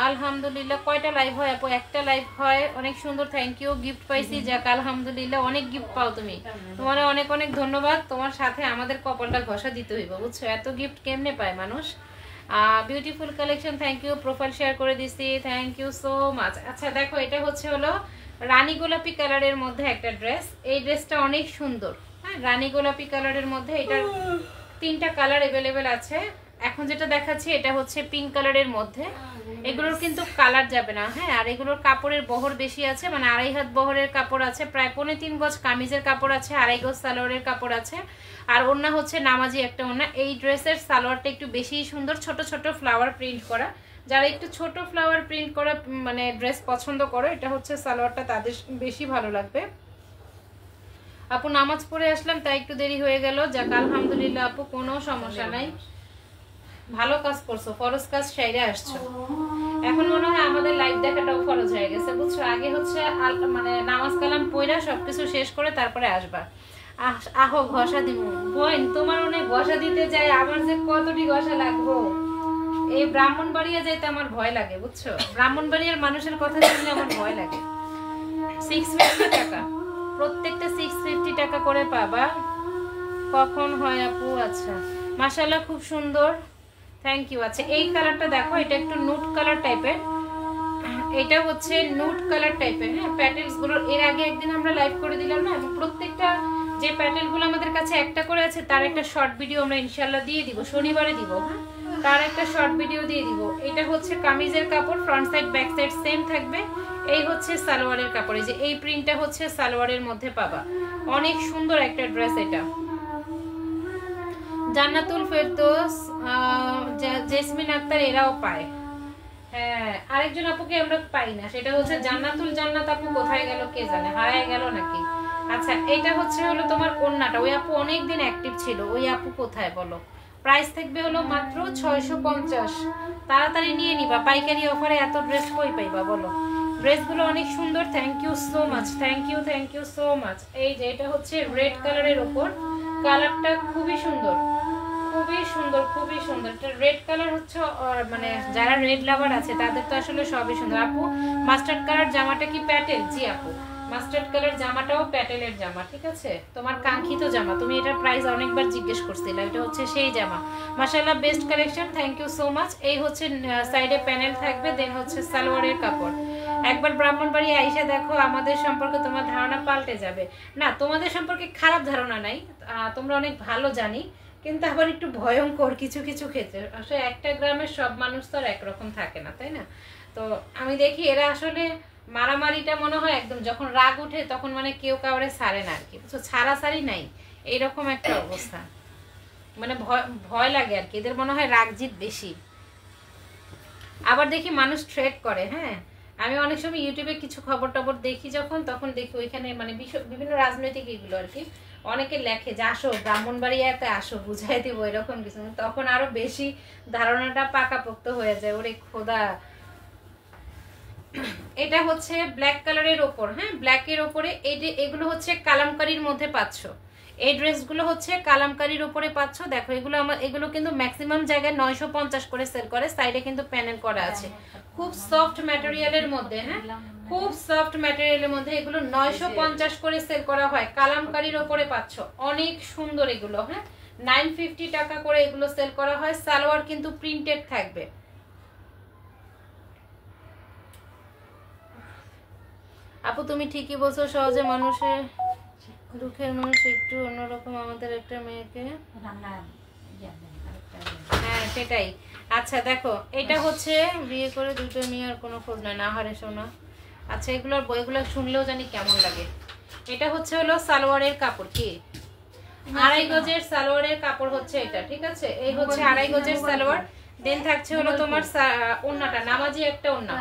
আলহামদুলিল্লাহ। কয়টা লাইভ হয় আপু? একটা লাইভ হয়। অনেক সুন্দর, থ্যাংক ইউ। গিফট পাইছি, যাক আলহামদুলিল্লাহ। অনেক গিফট পাও তুমি, তোমার অনেক অনেক ধন্যবাদ। তোমার সাথে আমাদের কপালটা ঘষা দিতে হইব, বুঝছো? এত গিফট কেমনে পায় মানুষ। Beautiful collection, thank you. Profile share করে দিছি, থ্যাংক ইউ সো মাচ। আচ্ছা দেখো, এটা হচ্ছে হলো রানী গোলাপি কালারের মধ্যে একটা ড্রেস। এই ড্রেসটা অনেক সুন্দর, হ্যাঁ, রানী গোলাপি কালারের মধ্যে। এটার 3টা কালার অ্যাভেলেবেল আছে। এখন যেটা দেখাচ্ছি এটা হচ্ছে পিঙ্ক কালারের মধ্যে। এগুলোর কিন্তু কালার যাবে না, হ্যাঁ। আর এগুলোর কাপড়ের বহর বেশি আছে, মানে 2.5 হাত বহরের কাপড় আছে, প্রায় 3.25 গজ কামিজের কাপড় আছে, 2.5 গজ সালোয়ারের কাপড় আছে। আর ওড়না হচ্ছে নামাজি একটা ওড়না। এই ড্রেসের সালোয়ারটা একটু বেশি সুন্দর, ছোট ছোট ফ্লাওয়ার প্রিন্ট করা। যারা একটু ছোট ফ্লাওয়ার প্রিন্ট করা মানে ড্রেস পছন্দ করো, এটা হচ্ছে সালোয়ারটা, তাদের বেশি ভালো লাগবে। আপু নামাজ পড়ে আসলাম, তাই একটু দেরি হয়ে গেল। যাক আলহামদুলিল্লাহ আপু, কোনো সমস্যা নাই, ভালো কাজ করছো, ফরজ কাজ সাইরে আসছো। এখন মনে হয় আমাদের লাইভ দেখাটাও ফরজ হয়ে গেছে, বুঝছো? আগে হচ্ছে মানে নামাজ কালাম পড়া সবকিছু শেষ করে তারপরে আসবা। আহো ঘষা দিব বোন, তোমার অনেক ঘষা দিতে যাই, আমার যে কতটি ঘষা লাগবো। এই ব্রাহ্মণবাড়িয়া যাইতে আমার ভয় লাগে, বুঝছো? ব্রাহ্মণবাড়িয়ার মানুষের কথা শুনলে আমার ভয় লাগে। 650 টাকা প্রত্যেকটা, 650 টাকা করে পাবা। কখন হয় আপু? আচ্ছা মাশাআল্লাহ, খুব সুন্দর, থ্যাংক ইউ। আচ্ছা এই কালারটা দেখো, এটা একটু নুট কালার টাইপের। এটা হচ্ছে নুট কালার টাইপের, হ্যাঁ। প্যাটেলস গুলো এর আগে একদিন আমরা লাইভ করে দিলাম না, এবং প্রত্যেকটা যে প্যাটেল গুলো আমাদের কাছে একটা করে আছে তার একটা শর্ট ভিডিও আমরা ইনশাআল্লাহ দিয়ে দিব, শনিবারে দিব, হ্যাঁ। তার একটা শর্ট ভিডিও দিয়ে দিব। এটা হচ্ছে কামিজের কাপড়, front side back side same থাকবে। এই হচ্ছে সালোয়ারের কাপড়, এই যে এই প্রিন্টটা হচ্ছে সালোয়ারের মধ্যে পাবা। অনেক সুন্দর একটা ড্রেস এটা। জান্নাতুল ফেরদৌস, জেসমিন আক্তার এরাও পায়, হ্যাঁ। আরেকজন আপুকে আমরা পাই না, সেটা হচ্ছে জান্নাতুল জান্নাত আপু কোথায় গেল কে জানে, হারায় গেল নাকি। আচ্ছা এটা হচ্ছে হলো তোমার ওন্নাটা, ওই আপু অনেকদিন অ্যাক্টিভ ছিল, ওই আপু কোথায় বলো? প্রাইস থাকবে হলো মাত্র 650। তাড়াতাড়ি নিয়ে নিবা, পাইকারি অফারে এত ড্রেস কই পাইবা বলো? ড্রেসগুলো অনেক সুন্দর, thank you so much, thank you so much. এই যে এটা হচ্ছে রেড কালারের উপর, কালারটা খুবই সুন্দর, খুবই সুন্দর, খুবই সুন্দর। এটা রেড কালার হচ্ছে, মানে যারা রেড লাভার আছে তাদের তো আসলে সবই সুন্দর। আপু মাস্টার্ড কালার জামাটা কি প্যাটেল? জি আপু, মাস্টার্ড কালার জামাটাও প্যাটেলের জামা, ঠিক আছে, তোমার কাঙ্ক্ষিত জামা। তুমি এটার প্রাইস অনেকবার জিজ্ঞেস করছিলে, এটা হচ্ছে সেই জামা। মাশাআল্লাহ best collection, thank you so much. এই হচ্ছে সাইডে প্যানেল থাকবে, দেন হচ্ছে সালোয়ারের কাপড়। একবার ব্রাহ্মণবাড়ি আইসা দেখো, আমাদের সম্পর্কে তোমার ধারণা পাল্টে যাবে। না তোমাদের সম্পর্কে খারাপ ধারণা নাই, তোমরা অনেক ভালো জানি, কিন্তু আবার একটু ভয়ঙ্কর কিছু কিছু ক্ষেত্রে। আসলে একটা গ্রামের সব মানুষ তো আর একরকম থাকে না, তাই না? তো আমি দেখি এরা আসলে মারামারিটা মনে হয় একদম যখন রাগ উঠে তখন মানে কেউ কাউরে ছাড়ে না আর কি, বুঝছো? ছাড়াছাড়ি নাই, এইরকম একটা অবস্থা, মানে ভয় লাগে আর কি। এদের মনে হয় রাগ জিত বেশি। আবার দেখি মানুষ ট্রেড করে, হ্যাঁ। আমি অনেক সময় ইউটিউবে কিছু খবর টবর দেখি যখন, তখন দেখি ওইখানে মানে বিভিন্ন রাজনৈতিক এগুলো আর কি, অনেকে লেখে যে আসো ব্রাহ্মণবাড়িয়াতে আসো বুঝাই দিব, এরকম কিছু। তখন আরো বেশি ধারণাটা পাকাপোক্ত হয়ে যায়, ওরে খোদা। এটা হচ্ছে ব্ল্যাক কালারের ওপর, হ্যাঁ, ব্ল্যাকের ওপরে এই যে এগুলো হচ্ছে কালামকারীর মধ্যে পাচ্ছ। এই ড্রেসগুলো হচ্ছে কালামকারীর উপরে পাচ্ছ। দেখো এগুলো কিন্তু ম্যাক্সিমাম জায়গায় 950 করে সেল করে, সাইডে কিন্তু প্যানেল করা আছে। খুব সফট ম্যাটেরিয়ালের মধ্যে, হ্যাঁ, খুব সফট ম্যাটেরিয়ালের মধ্যে এগুলো 950 করে সেল করা হয়, কালামকারীর উপরে পাচ্ছ। অনেক সুন্দর এগুলো, হ্যাঁ, 950 টাকা করে এগুলো সেল করা হয়। সালোয়ার কিন্তু প্রিন্টেড থাকবে। আপু তুমি ঠিকই বলছো, সহজে মানুষের দুঃখের মানুষ একটু অন্যরকম, আমাদের একটা মেয়েকে, হ্যাঁ সেটাই। আচ্ছা দেখো এটা হচ্ছে বিয়ে করে 2টা মেয়ে, আর কোনো খোঁজ নাই, না হারে শোনা। আচ্ছা এগুলোর বইগুলো শুনলেও জানি কেমন লাগে। এটা হচ্ছে হলো সালোয়ারের কাপড়, কি 2.5 গজের সালোয়ারের কাপড় হচ্ছে এটা, ঠিক আছে। এই হচ্ছে 2.5 গজের সালোয়ার, দেন থাকছে হলো তোমার ওন্নাটা, নামাজি একটা ওন্না।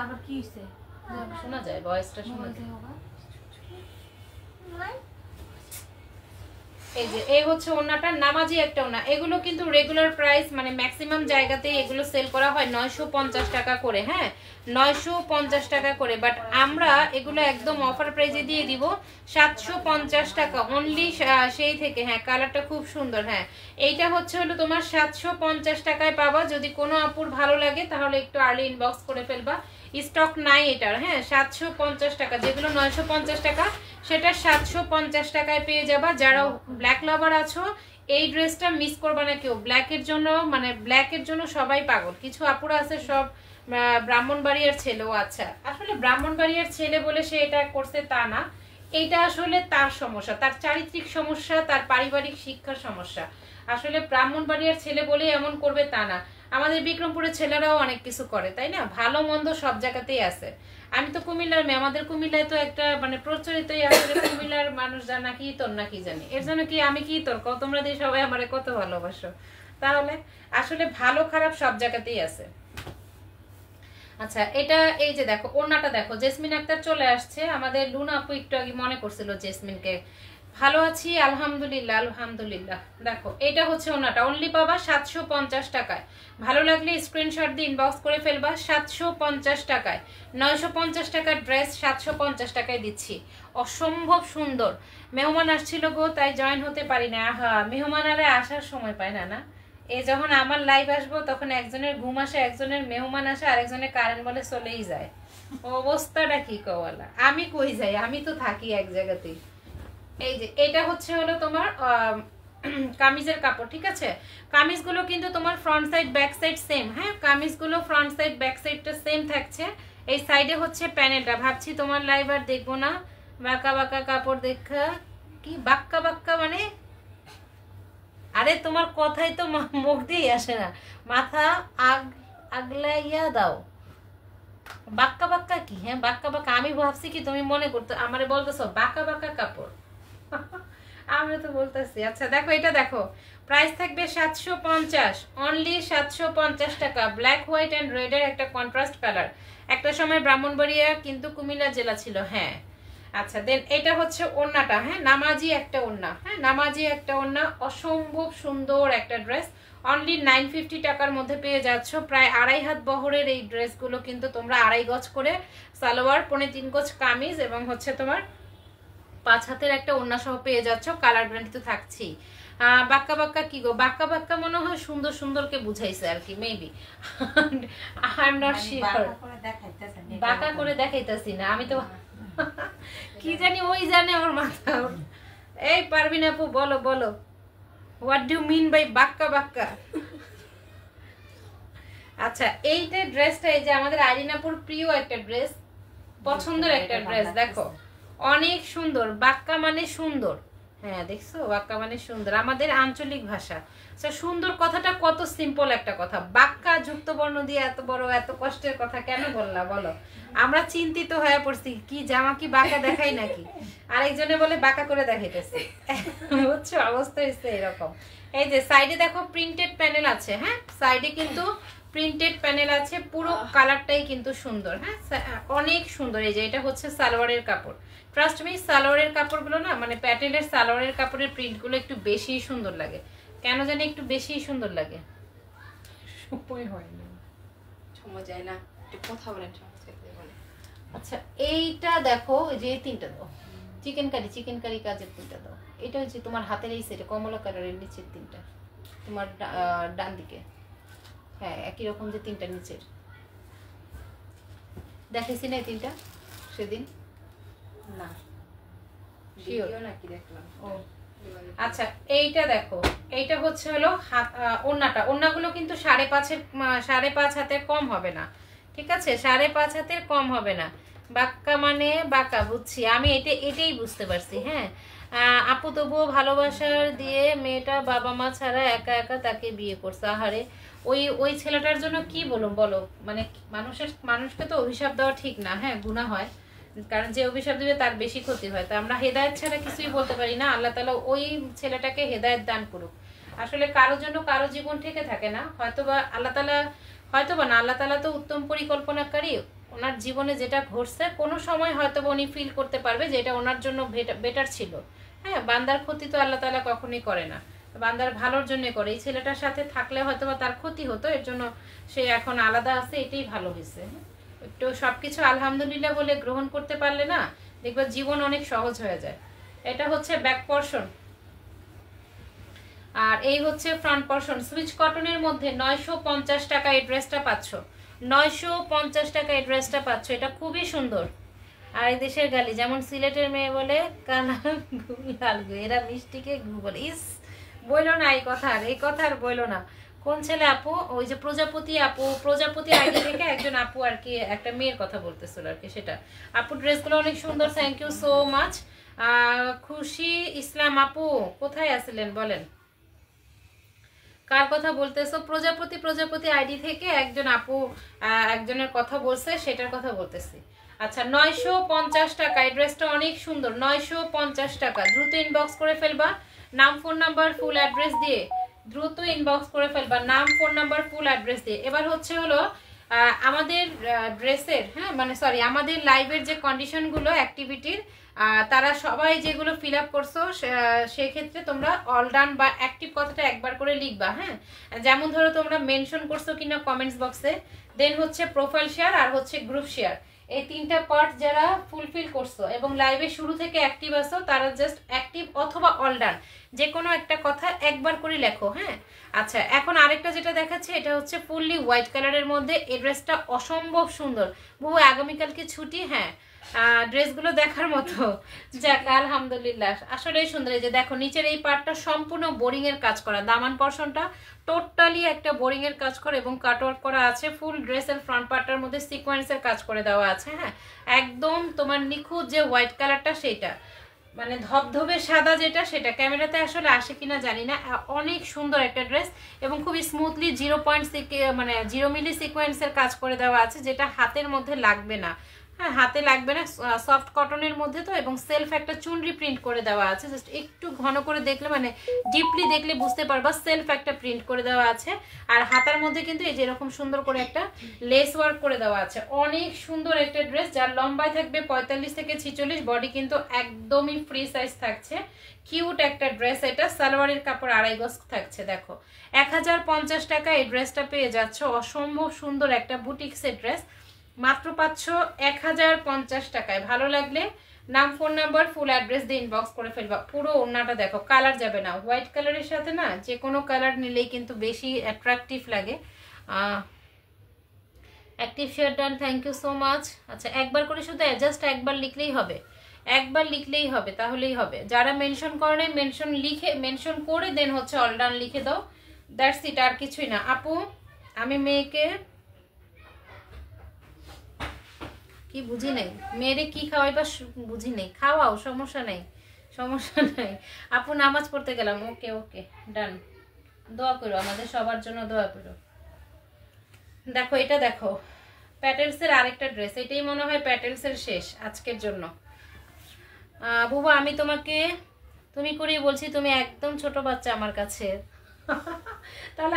শোনা যায় ভয়েসটা, শোনা যায়। এই যে এই হচ্ছে ওড়নাটা, নামাজি একটা ওড়না। এগুলো কিন্তু রেগুলার প্রাইস, মানে ম্যাক্সিমাম জায়গাতে এগুলো সেল করা হয় 950 টাকা করে। হ্যাঁ, 950 টাকা করে, বাট আমরা এগুলো একদম অফার প্রাইসে দিয়ে দিব 750 টাকা অনলি। সেই থেকে, হ্যাঁ কালারটা খুব সুন্দর। হ্যাঁ, এইটা হচ্ছে হলো তোমার 750 টাকায় পাবা। যদি কোনো আপুর ভালো লাগে তাহলে একটু আর্লি ইনবক্স করে ফেলবা, স্টক নাই এটার। হ্যাঁ, 750 টাকা, যেগুলো 950 টাকা সেটা 750 টাকায় পেয়ে যাবা। যারা ব্ল্যাক লাভার আছো এই ড্রেসটা মিস করবা না কেউ। ব্ল্যাকের জন্য, মানে ব্ল্যাকের জন্য সবাই পাগল। কিছু আপুরা আছে সব ব্রাহ্মণবাড়িয়ার ছেলেও। আচ্ছা, আসলে ব্রাহ্মণবাড়িয়ার ছেলে বলে সে এটা করছে তা না, এটা আসলে তার সমস্যা, তার চারিত্রিক সমস্যা, তার পারিবারিক শিক্ষার সমস্যা। আসলে ব্রাহ্মণবাড়িয়ার ছেলে বলে এমন করবে তা না। আমাদের বিক্রমপুরের ছেলেরাও অনেক কিছু করে, তাই না? ভালো মন্দ সব জায়গাতেই আছে। আমি তো কুমিল্লার মেয়ে, আমাদের কুমিল্লায় তো একটা মানে প্রচলিতই আছে কুমিল্লার মানুষ জানা কি তোর না কি জানি, এর জন্য কি আমি কি তোর তোমরা দিয়ে সবাই আমারে কত ভালোবাসো। তাহলে আসলে ভালো খারাপ সব জায়গাতেই আছে। আচ্ছা, এটা এই যে দেখো ওড়নাটা দেখো, জেসমিন আক্তার চলে আসছে। আমাদের লুনা আপু একটু আগে মনে করছিল জেসমিনকে। ভালো আছি আলহামদুলিল্লাহ, আলহামদুলিল্লাহ। দেখো এটা হচ্ছে ওড়নাটা, অনলি পাবা 750 টাকায়। ভালো লাগলে স্ক্রিনশট দিয়ে ইনবক্স করে ফেলবা। 750 টাকায়, 950 টাকার ড্রেস 750 টাকায় দিচ্ছি। অসম্ভব সুন্দর। মেহমান আসছিল গো, তাই জয়েন হতে পারি না। আহা, মেহমানারে আসার সময় পায় না। না, এ যখন আমার লাইভ আসবো তখন একজনের ঘুম আসে, একজনের মেহমান আসে, আর একজনের কারেন্ট বলে চলেই যায়। অবস্থাটা কি কওয়ালা। আমি কই যাই, আমি তো থাকি এক জায়গাতেই। এই যে এটা হচ্ছে হলো তোমার কামিজের কাপড়, ঠিক আছে? কামিজগুলো কিন্তু তোমার front side back side same. হ্যাঁ, কামিজগুলো ফ্রন্ট সাইড ব্যাক সাইডটা সেম থাকছে। এই সাইডে হচ্ছে প্যানেলটা। ভাবছি তোমার লাইভ আর দেখবো না, বাঁকা বাঁকা কাপড় দেখা। কি বাক্কা বাক্কা মানে? আরে তোমার কথাই তো মুখ দিয়ে আসে না, মাথা আগলাইয়া দাও। বাক্কা বাক্কা কি? হ্যাঁ, বাক্কা বাক্কা। আমি ভাবছি কি তুমি মনে করতে আমারে বলতেছো বাঁকা বাঁকা কাপড়। আমরা তো বলতেছি। আচ্ছা দেখো, এটা দেখো, প্রাইস থাকবে 750, অনলি 750 টাকা। ব্ল্যাক হোয়াইট অ্যান্ড রেড এর একটা কন্ট্রাস্ট কালার। একটা সময় ব্রাহ্মণবাড়িয়া কিন্তু কুমিল্লা জেলা ছিল। হ্যাঁ, আচ্ছা দেন এটা হচ্ছে ওড়নাটা। হ্যাঁ, নামাজি একটা ওড়না। হ্যাঁ, নামাজি একটা ওড়না, অসম্ভব সুন্দর একটা ড্রেস। অনলি 950 টাকার মধ্যে পেয়ে যাচ্ছ। প্রায় 2.5 হাত বহরের এই ড্রেসগুলো কিন্তু তোমরা 2.5 গজ করে সালোয়ার, 3.25 গজ কামিজ এবং হচ্ছে তোমার 5 হাতের একটা ওড়না সহ পেয়ে যাচ্ছ। কালার গ্যারান্টি তো থাকছেই। বাক্কা বাক্কা কি গো? বাক্কা বাক্কা মনে হয় সুন্দর সুন্দরকে বুঝাইছে আর কি, maybe. I am not sure. বাঁকা করে দেখাইতেছি না আমি তো, কি জানি ওই জানে ওর মাথা। এই পারবিন আপু বলো বলো, হোয়াট ডু মিন বাই বাক্কা বাক্কা? আচ্ছা, এইটা ড্রেসটা, এই যে আমাদের আরিনাপুর প্রিয় একটা ড্রেস, পছন্দের একটা ড্রেস। দেখো অনেক সুন্দর। বাক্কা মানে সুন্দর। হ্যাঁ দেখছো, বাক্কা মানে সুন্দর, আমাদের আঞ্চলিক ভাষা। সুন্দর কথাটা কত সিম্পল একটা কথা। বাক্কা যুক্ত বর্ণ দিয়ে এত বড় এত কষ্টের কথা কেন বললা বলো? আমরা চিন্তিত হয়ে পড়ছি, কি জামা কি বাঁকা দেখাই নাকি? আরেকজনে বলে বাঁকা করে দেখাইতেছে। বুঝছো, অবস্থা হচ্ছে এরকম। এই যে সাইডে দেখো প্রিন্টেড প্যানেল আছে। হ্যাঁ, সাইডে কিন্তু প্রিন্টেড প্যানেল আছে। পুরো কালারটাই কিন্তু সুন্দর। হ্যাঁ, অনেক সুন্দর। এই যে এটা হচ্ছে সালোয়ারের কাপড়। ট্রাস্ট মি, সালোয়ারের কাপড়গুলো না, মানে প্যাটেলের সালোয়ারের কাপড়ের প্রিন্টগুলো একটু বেশি সুন্দর লাগে। কেন জানি একটু বেশি সুন্দর লাগে। সময় হয় না, সময় যায় না, একটু কথা বলেন। আচ্ছা এইটা দেখো, যে তিনটা দাও, চিকেন কারি কাজের তিনটা দাও। এটা হচ্ছে তোমার হাতের এই সেটে কমলা কালারের নিচের তিনটা, তোমার ডান দিকে। হ্যাঁ, একই রকম যে তিনটা নিচের দেখেছি না, এই তিনটা সেদিন না শিওর নাকি দেখলাম। ও আচ্ছা, এইটা দেখো, এইটা হচ্ছে হলো ওড়নাটা। ওড়নাগুলো কিন্তু 5.5 হাতের কম হবে না, ঠিক আছে? 5.5 হাতের কম হবে না। বাক্কা মানে বাঁকা, বুঝছি আমি, এটাই বুঝতে পারছি। হ্যাঁ আপু, তবুও ভালোবাসার দিয়ে মেয়েটা বাবা মা ছাড়া একা একা তাকে বিয়ে করছে। আহারে, ওই ছেলেটার জন্য কি বলো বলো, মানে মানুষকে তো অভিশাপ দেওয়া ঠিক না। হ্যাঁ, গুনাহ হয়, কারণ যে অভিশাপ দিবে তার বেশি ক্ষতি হয়। তা আমরা হেদায়েত ছাড়া কিছুই বলতে পারি না। আল্লাহ তাআলা ওই ছেলেটাকে হেদায়েত দান করুক। আসলে কারোর জন্য কারো জীবন থেকে থাকে না, হয়তোবা আল্লাহ তাআলা তো উত্তম পরিকল্পনাকারী। ওনার জীবনে যেটা ঘটছে কোনো সময় হয়তো উনি ফিল করতে পারবে যে এটা ওনার জন্য বেটার ছিল। হ্যাঁ, বান্দার ক্ষতি তো আল্লাহ তাআলা কখনোই করে না, বান্দার ভালোর জন্য করে। এই ছেলেটার সাথে থাকলে হয়তো বা তার ক্ষতি হতো, এর জন্য সে এখন আলাদা আছে, এটাই ভালো হয়েছে। একটু সবকিছু আলহামদুলিল্লাহ বলে গ্রহণ করতে পারলে না, দেখবে জীবন অনেক সহজ হয়ে যায়। এটা হচ্ছে ব্যাক পোরশন, আর এই হচ্ছে ফ্রন্ট পোরশন। সুইচ কটনের মধ্যে 950 টাকা এই ড্রেসটা পাচ্ছ, 950 টাকা এই ড্রেসটা পাচ্ছ। এটা খুবই সুন্দর। আর এই দেশের গালি, যেমন সিলেটের মেয়ে বলে কালা লাল গো, এরা মিষ্টিকে গু বলে। ইস, বইলো না এই কথা আর বইলো না। কোন ছেলে আপু? ওই যে প্রজাপতি আপু, প্রজাপতি আগে থেকে একজন আপু আর কি একটা মেয়ের কথা বলতেছিল আর কি, সেটা। আপু ড্রেসগুলো অনেক সুন্দর, থ্যাংক ইউ সো মাচ। খুশি ইসলাম আপু কোথায় আছিলেন বলেন, কার কথা বলতেছো? প্রজাপতি আইডি থেকে একজন আপু একজনের কথা বলছে, সেটার কথা বলতেছি। আচ্ছা, 950 টাকা এই ড্রেসটা অনেক সুন্দর, 950 টাকা। দ্রুত ইনবক্স করে ফেলবা, নাম ফোন নাম্বার ফুল অ্যাড্রেস দিয়ে দ্রুত ইনবক্স করে ফেলবা, নাম ফোন নাম্বার ফুল অ্যাড্রেস দিয়ে। এবার হলো আমাদের ড্রেসের, হ্যাঁ মানে সরি, আমাদের লাইভের যে কন্ডিশনগুলো অ্যাক্টিভিটির, তারা সবাই যেগুলো ফিল আপ করছো, সেক্ষেত্রে তোমরা অল ডান বা অ্যাক্টিভ কথাটা একবার করে লিখবা। হ্যাঁ, যেমন ধরো তোমরা মেনশন করছো কিনা কমেন্টস বক্সে, দেন হচ্ছে প্রোফাইল শেয়ার আর হচ্ছে গ্রুপ শেয়ার, এই তিনটা পার্ট যারা ফুলফিল করছো এবং লাইভে শুরু থেকে অ্যাক্টিভ আছো, তারা জাস্ট অ্যাক্টিভ অথবা অল ডান যে কোনো একটা কথা একবার করে লেখো। হ্যাঁ, আচ্ছা, এখন আরেকটা যেটা দেখাচ্ছে, এটা হচ্ছে ফুললি হোয়াইট কালারের মধ্যে। এই ড্রেসটা অসম্ভব সুন্দর। বহু আগামীকালকে ছুটি, হ্যাঁ ড্রেসগুলো দেখার মতো। যাক আলহামদুলিল্লাহ, আসলেই সুন্দর। এই যে দেখো নিচের এই পার্টটা সম্পূর্ণ বোরিং এর কাজ করা, দামান পোরশনটা টোটালি একটা বোরিং এর কাজ করা এবং কাটওয়ার্ক করা আছে। ফুল ড্রেসের ফ্রন্ট পার্টটার মধ্যে সিকোয়েন্সের কাজ করে দেওয়া আছে। হ্যাঁ, একদম তোমার নিখুঁত যে হোয়াইট কালারটা, সেটা মানে ধবধবে সাদা যেটা, সেটা ক্যামেরাতে আসলে আসে কিনা জানি না। অনেক সুন্দর একটা ড্রেস এবং খুবই স্মুথলি 0 মিলি সিকোয়েন্সের কাজ করে দেওয়া আছে, যেটা হাতের মধ্যে লাগবে না। হ্যাঁ, হাতে লাগবে না, সফট কটনের মধ্যে তো, এবং সেলফ একটা চুনরি প্রিন্ট করে দেওয়া আছে। জাস্ট একটু ঘন করে দেখলে, মানে ডিপলি দেখলে বুঝতে পারবা সেলফ একটা প্রিন্ট করে দেওয়া আছে। আর হাতার মধ্যে কিন্তু এই যে এরকম সুন্দর করে একটা লেস ওয়ার্ক করে দেওয়া আছে। অনেক সুন্দর একটা ড্রেস, যার লম্বায় থাকবে 45 থেকে 46, বডি কিন্তু একদমই ফ্রি সাইজ থাকছে। কিউট একটা ড্রেস এটা, সালোয়ারের কাপড় 2.5 গজ থাকছে। দেখো 1050 টাকা এই ড্রেসটা পেয়ে যাচ্ছ। অসম্ভব সুন্দর একটা বুটিক্সের ড্রেস, মাত্র পাচ্ছ 1050 টাকায়। ভালো লাগলে নাম ফোন নাম্বার ফুল অ্যাড্রেস দিয়ে ইনবক্স করে ফেলবা। পুরো ওড়নাটা দেখো, কালার যাবে না, হোয়াইট কালারের সাথে না যে কোনো কালার নিলেই কিন্তু বেশি অ্যাট্রাকটিভ লাগে। Active share done, thank you so much. আচ্ছা, একবার করে শুধু জাস্ট একবার লিখলেই হবে, একবার লিখলেই হবে, তাহলেই হবে। যারা মেনশন করে নাই, মেনশন করে দেন হচ্ছে অল ডান লিখে দাও, দ্যাটস ইট, আর কিছুই না। আপু আমি মেয়েকে কি বুঝি নাই, মেয়েরে কি খাওয়াইবা বুঝি নেই, খাওয়াও, সমস্যা নাই, সমস্যা নাই। আপু নামাজ পড়তে গেলাম, ওকে ওকে ডান। দোয়া করো, আমাদের সবার জন্য দোয়া করো। দেখো এটা দেখো, প্যাটেলসের আরেকটা ড্রেস, এটাই মনে হয় প্যাটেলসের শেষ আজকের জন্য। বুবা আমি তোমাকে তুমি করেই বলছি, তুমি একদম ছোট বাচ্চা আমার কাছে। তাহলে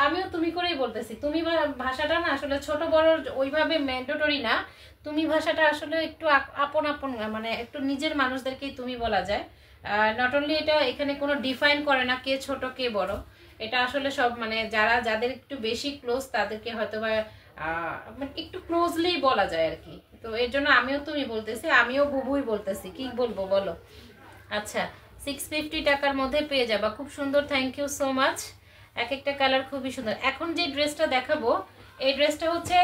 আমিও তুমি করেই বলতেছি। তুমি ভাষাটা না আসলে ছোট বড় ওইভাবে ম্যান্ডেটরি না, তুমি ভাষাটা আসলে একটু আপন আপন, মানে একটু নিজের মানুষদেরকেই তুমি বলা যায়। নট অনলি এটা এখানে কোনো ডিফাইন করে না কে ছোট কে বড়, এটা আসলে সব মানে যাদের একটু বেশি ক্লোজ তাদেরকে হয়তো বা একটু ক্লোজলি বলা যায় আর কি। তো এর জন্য আমিও তুমি বলতেছি, আমিও বুবুই বলতেছি, কি বলবো বলো। আচ্ছা, 650 টাকার মধ্যে পেয়ে যাবা, খুব সুন্দর, থ্যাংক ইউ সো মাচ। এক একটা কালার খুবই সুন্দর। এখন যে ড্রেসটা দেখাবো, এই ড্রেসটা হচ্ছে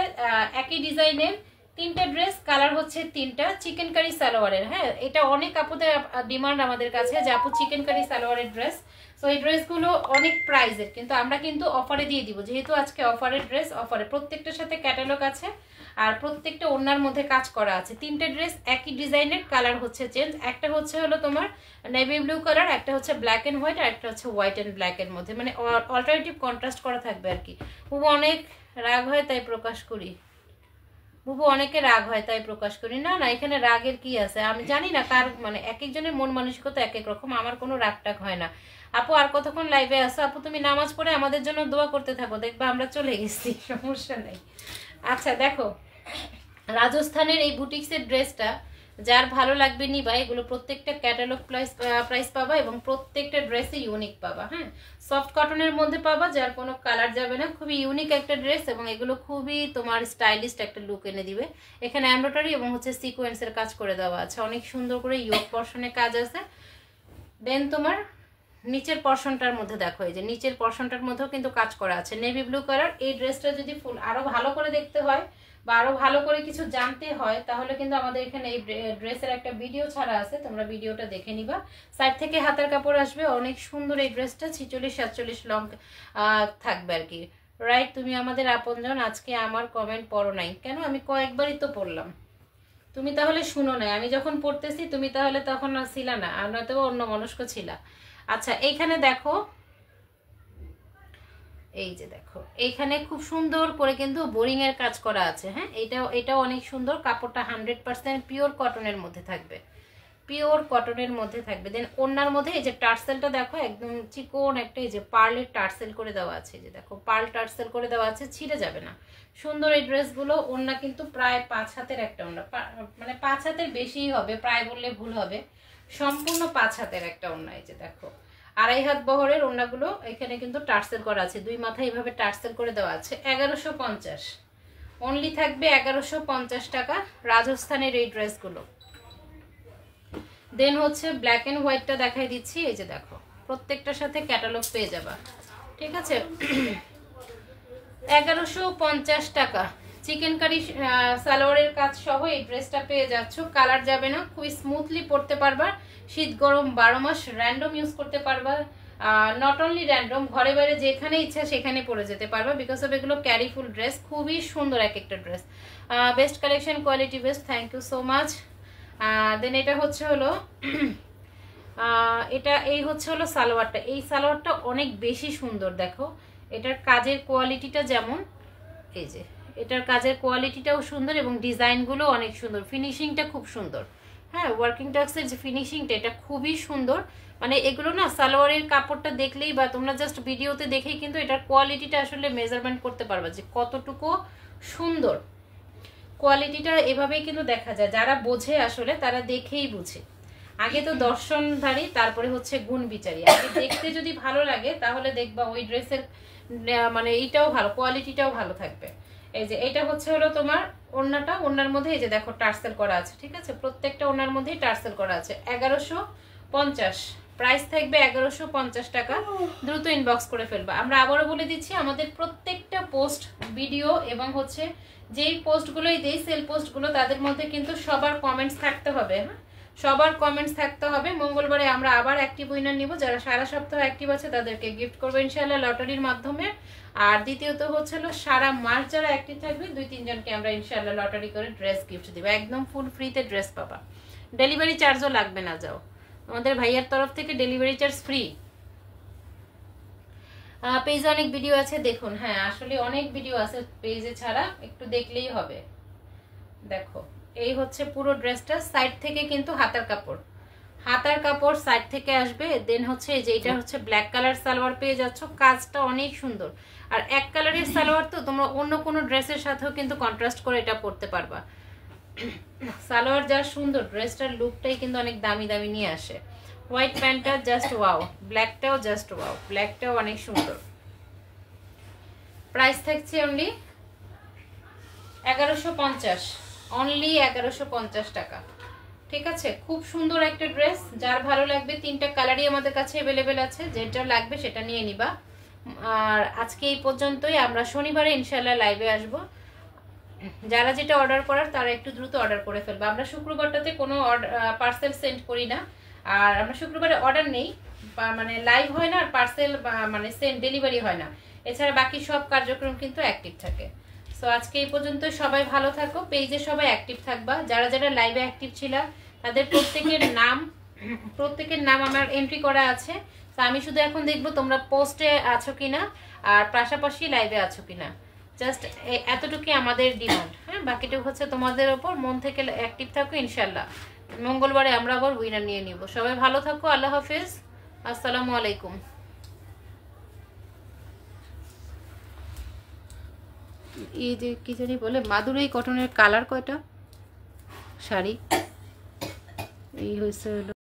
একই ডিজাইনের তিনটা ড্রেস, কালার হচ্ছে তিনটা, চিকেন কারি সালোয়ারের। হ্যাঁ, এটা অনেক আপুদের ডিমান্ড আমাদের কাছে যে আপু চিকেন কারি সালোয়ারের ড্রেস। সো এই ড্রেসগুলো অনেক প্রাইসের, কিন্তু আমরা কিন্তু অফারে দিয়ে দিব, যেহেতু আজকে অফারের ড্রেস। অফারে প্রত্যেকটার সাথে ক্যাটালগ আছে আর প্রত্যেকটা ওড়নার মধ্যে কাজ করা আছে। তিনটে ড্রেস একই ডিজাইনের, কালার হচ্ছে চেঞ্জ। একটা হলো তোমার নেভি ব্লু কালার, একটা হচ্ছে ব্ল্যাক এন্ড হোয়াইট, আর একটা হচ্ছে হোয়াইট এন্ড ব্ল্যাক এর মধ্যে, মানে অল্টারনেটিভ কন্ট্রাস্ট করা থাকবে আর কি। বুবু অনেক রাগ হয় তাই প্রকাশ করি, বুবু অনেকে রাগ হয় তাই প্রকাশ করি। না না, এখানে রাগের কি আছে, আমি জানি না কার, মানে এক একজনের মন মানসিকতা এক এক রকম, আমার কোনো রাগ টাগ হয় না। আপু আর কতক্ষণ লাইভে আসো? আপু তুমি নামাজ পড়ে আমাদের জন্য দোয়া করতে থাকো, দেখবা আমরা চলে গেছি, সমস্যা নেই। আচ্ছা দেখো, রাজস্থানের এই বুটিক্সের ড্রেসটা যার ভালো লাগবে নিবা। এগুলো প্রত্যেকটা ক্যাটালগ প্রাইস পাবা এবং প্রত্যেকটা ড্রেসে ইউনিক পাবা। হ্যাঁ, সফট কটনের মধ্যে পাবা, যার কোনো কালার যাবে না, খুবই ইউনিক একটা ড্রেস এবং এগুলো খুবই তোমার স্টাইলিস্ট একটা লুক এনে দিবে। এখানে এমব্রয়ডারি এবং হচ্ছে সিকোয়েন্সের কাজ করে দেওয়া আছে, অনেক সুন্দর করে ইয়োক পর্শনে কাজ আছে। দেন তোমার নিচের পর্শনটার মধ্যে দেখো, এই যে নিচের পর্শনটার মধ্যেও কিন্তু কাজ করা আছে নেভি ব্লু কালার। এই ড্রেসটা যদি ফুল আরো ভালো করে দেখতে হয় বা আরো ভালো করে কিছু জানতে হয় তাহলে কিন্তু আমাদের এখানে এই ড্রেসের একটা ভিডিও ছাড়া আছে, তোমরা ভিডিওটা দেখে নিবা। সাইড থেকে হাতের কাপড় আসবে, অনেক সুন্দর এই ড্রেসটা 46-47 লং থাকবে আর কি। রাইট, তুমি আমাদের আপনজন। আজকে আমার কমেন্ট পড়ো নাই কেন? আমি কয়েকবারই তো পড়লাম, তুমি তাহলে শুনো নাই। আমি যখন পড়তেছি তুমি তাহলে তখন ছিলা না, আর নয়তো অন্য মনস্ক ছিলা। আচ্ছা, এইখানে দেখো, এই যে দেখো এইখানে খুব সুন্দর করে কিন্তু বোরিং এর কাজ করা আছে। হ্যাঁ, এটাও অনেক সুন্দর। কাপড়টা 100% পিওর কটনের মধ্যে থাকবে, পিওর কটনের মধ্যে থাকবে। দেন ওড়নার মধ্যে এই যে টার্সেলটা দেখো, একদম চিকন একটা এই যে পার্লের টার্সেল করে দেওয়া আছে। এই যে দেখো পার্ল টার্সেল করে দেওয়া আছে, ছিঁড়ে যাবে না। সুন্দর এই ড্রেসগুলো। ওড়না কিন্তু প্রায় 5 হাতের একটা ওড়না, মানে 5 হাতের বেশিই হবে, প্রায় বললে ভুল হবে, সম্পূর্ণ 5 হাতের একটা ওড়না। এই যে দেখো 2.5 হাত বহরের ওড়নাগুলো এখানে কিন্তু টার্সেল করা আছে, দুই মাথায় এইভাবে টার্সেল করে দেওয়া আছে। 1150 অনলি থাকবে, 1150 টাকা রাজস্থানের এই ড্রেসগুলো। দেন হচ্ছে ব্ল্যাক এন্ড হোয়াইটটা দেখাই দিচ্ছি। এই যে দেখো প্রত্যেকটার সাথে ক্যাটালগ পেয়ে যাবা, ঠিক আছে। 1150 টাকা চিকেন কারি সালোয়ারের কাজ সহ এই ড্রেসটা পেয়ে যাচ্ছ। কালার যাবে না, খুবই স্মুথলি পরতে পারবা, শীত গরম 12 মাস র্যান্ডম ইউজ করতে পারবা। নট অনলি র্যান্ডম, ঘরে বাইরে যেখানে ইচ্ছা সেখানে পরে যেতে পারবা, বিকজ অফ এগুলো ক্যারিফুল ড্রেস, খুবই সুন্দর এক একটা dress. Best collection, quality best, thank you so much. Then এটা হচ্ছে হলো এই হচ্ছে হলো সালোয়ারটা। এই সালোয়ারটা অনেক বেশি সুন্দর। দেখো এটার কাজের কোয়ালিটিটা যেমন, এই যে এটার কাজের কোয়ালিটিটাও সুন্দর এবং ডিজাইনগুলো অনেক সুন্দর, ফিনিশিংটা খুব সুন্দর। হ্যাঁ, ওয়ার্কিং টাক্সের যে ফিনিশিংটা এটা খুবই সুন্দর। মানে এগুলো না সালোয়ারের কাপড়টা দেখলেই বা তোমরা জাস্ট ভিডিওতে দেখেই কিন্তু এটার কোয়ালিটিটা আসলে মেজারমেন্ট করতে পারবা যে কতটুকু সুন্দর। কোয়ালিটিটা এভাবেই কিন্তু দেখা যায়, যারা বোঝে আসলে তারা দেখেই বুঝে। আগে তো দর্শনধারী, তারপরে হচ্ছে গুণ বিচারী। আগে দেখতে যদি ভালো লাগে তাহলে দেখবা ওই ড্রেসের মানে এইটাও ভালো, কোয়ালিটিটাও ভালো থাকবে। এই যে এটা হচ্ছে হলো তোমার ওড়নাটা, ওড়নার মধ্যে এই যে দেখো টার্সেল করা আছে, ঠিক আছে, প্রত্যেকটা ওড়নার মধ্যেই টার্সেল করা আছে। 1150 প্রাইস থাকবে, 1150 টাকা। দ্রুত ইনবক্স করে ফেলবা। আমরা আবারও বলে দিচ্ছি, আমাদের প্রত্যেকটা পোস্ট ভিডিও এবং হচ্ছে যেই পোস্টগুলোই দেই সেল পোস্টগুলো, তাদের মধ্যে কিন্তু সবার কমেন্টস থাকতে হবে। হ্যাঁ, সবার কমেন্টস থাকতে হবে। মঙ্গলবারে আমরা আবার অ্যাক্টিভ উইনার নিব, যারা সারা সপ্তাহ অ্যাক্টিভ আছে তাদেরকে গিফট করবো ইনশাআল্লাহ লটারির মাধ্যমে। আর দ্বিতীয়ত হচ্ছে সারা মাস যারা অ্যাক্টিভ থাকবে 2-3 জনকে আমরা ইনশাআল্লাহ লটারি করে ড্রেস গিফট দিব, একদম ফুল ফ্রিতে ড্রেস পাবা, ডেলিভারি চার্জও লাগবে না। যাও, আমাদের ভাইয়ার তরফ থেকে ডেলিভারি চার্জ ফ্রি। পেজে অনেক ভিডিও আছে দেখুন। হ্যাঁ, আসলে অনেক ভিডিও আছে পেজে ছাড়া, একটু দেখলেই হবে। দেখো এই হচ্ছে পুরো ড্রেসটা, সাইড থেকে কিন্তু হাতার কাপড় সাইড থেকে আসবে। দেন হচ্ছে এই যে এটা হচ্ছে ব্ল্যাক কালার সালোয়ার পেয়ে যাচ্ছ, কাজটা অনেক সুন্দর। আর এক কালারের সালোয়ার তো তোমরা অন্য কোনো ড্রেসের সাথেও কিন্তু কন্ট্রাস্ট করে এটা পরতে পারবা। সালোয়ার যা সুন্দর, ড্রেসটার লুকটাই কিন্তু অনেক দামি দামি নিয়ে আসে। হোয়াইট প্যান্টটা জাস্ট ওয়াও, ব্ল্যাকটাও জাস্ট ওয়াও, ব্ল্যাকটাও অনেক সুন্দর। প্রাইস থাকছে অনলি 1150, অনলি 1150 টাকা, ঠিক আছে। খুব সুন্দর একটা ড্রেস, যার ভালো লাগবে। 3টা কালারই আমাদের কাছে অ্যাভেলেবেল আছে, যেটা লাগবে সেটা নিয়ে নিবা। আর আজকে এই পর্যন্তই, আমরা শনিবারে ইনশাআল্লাহ লাইভে আসবো। যারা যেটা অর্ডার করার তারা একটু দ্রুত অর্ডার করে ফেলবে। আমরা শুক্রবারটাতে কোনো পার্সেল সেন্ড করি না, আর আমরা শুক্রবারে অর্ডার নেই, মানে লাইভ হয় না, আর পার্সেল মানে সেন্ড ডেলিভারি হয় না। এছাড়া বাকি সব কার্যক্রম কিন্তু অ্যাক্টিভ থাকে। সো আজকে এই পর্যন্ত, সবাই ভালো থাকো, পেজে সবাই অ্যাক্টিভ থাকবা। যারা যারা লাইভে অ্যাক্টিভ ছিল তাদের প্রত্যেকের নাম আমার এন্ট্রি করা আছে। তো আমি শুধু এখন দেখবো তোমরা পোস্টে আছো কিনা আর পাশাপাশি লাইভে আছো কিনা, জাস্ট এতটুকুই আমাদের ডিমান্ড। হ্যাঁ, বাকিটুকু হচ্ছে তোমাদের ওপর, মন থেকে অ্যাক্টিভ থাকো। ইনশাল্লাহ মঙ্গলবারে আমরা আবার উইনার নিয়ে নিব। সবাই ভালো থাকো, আল্লাহ হাফেজ, আসসালামু আলাইকুম। এই যে কি জানি বলে, মাদুরাই কটনের কালার কয়টা শাড়ি। এই হয়েছে হলো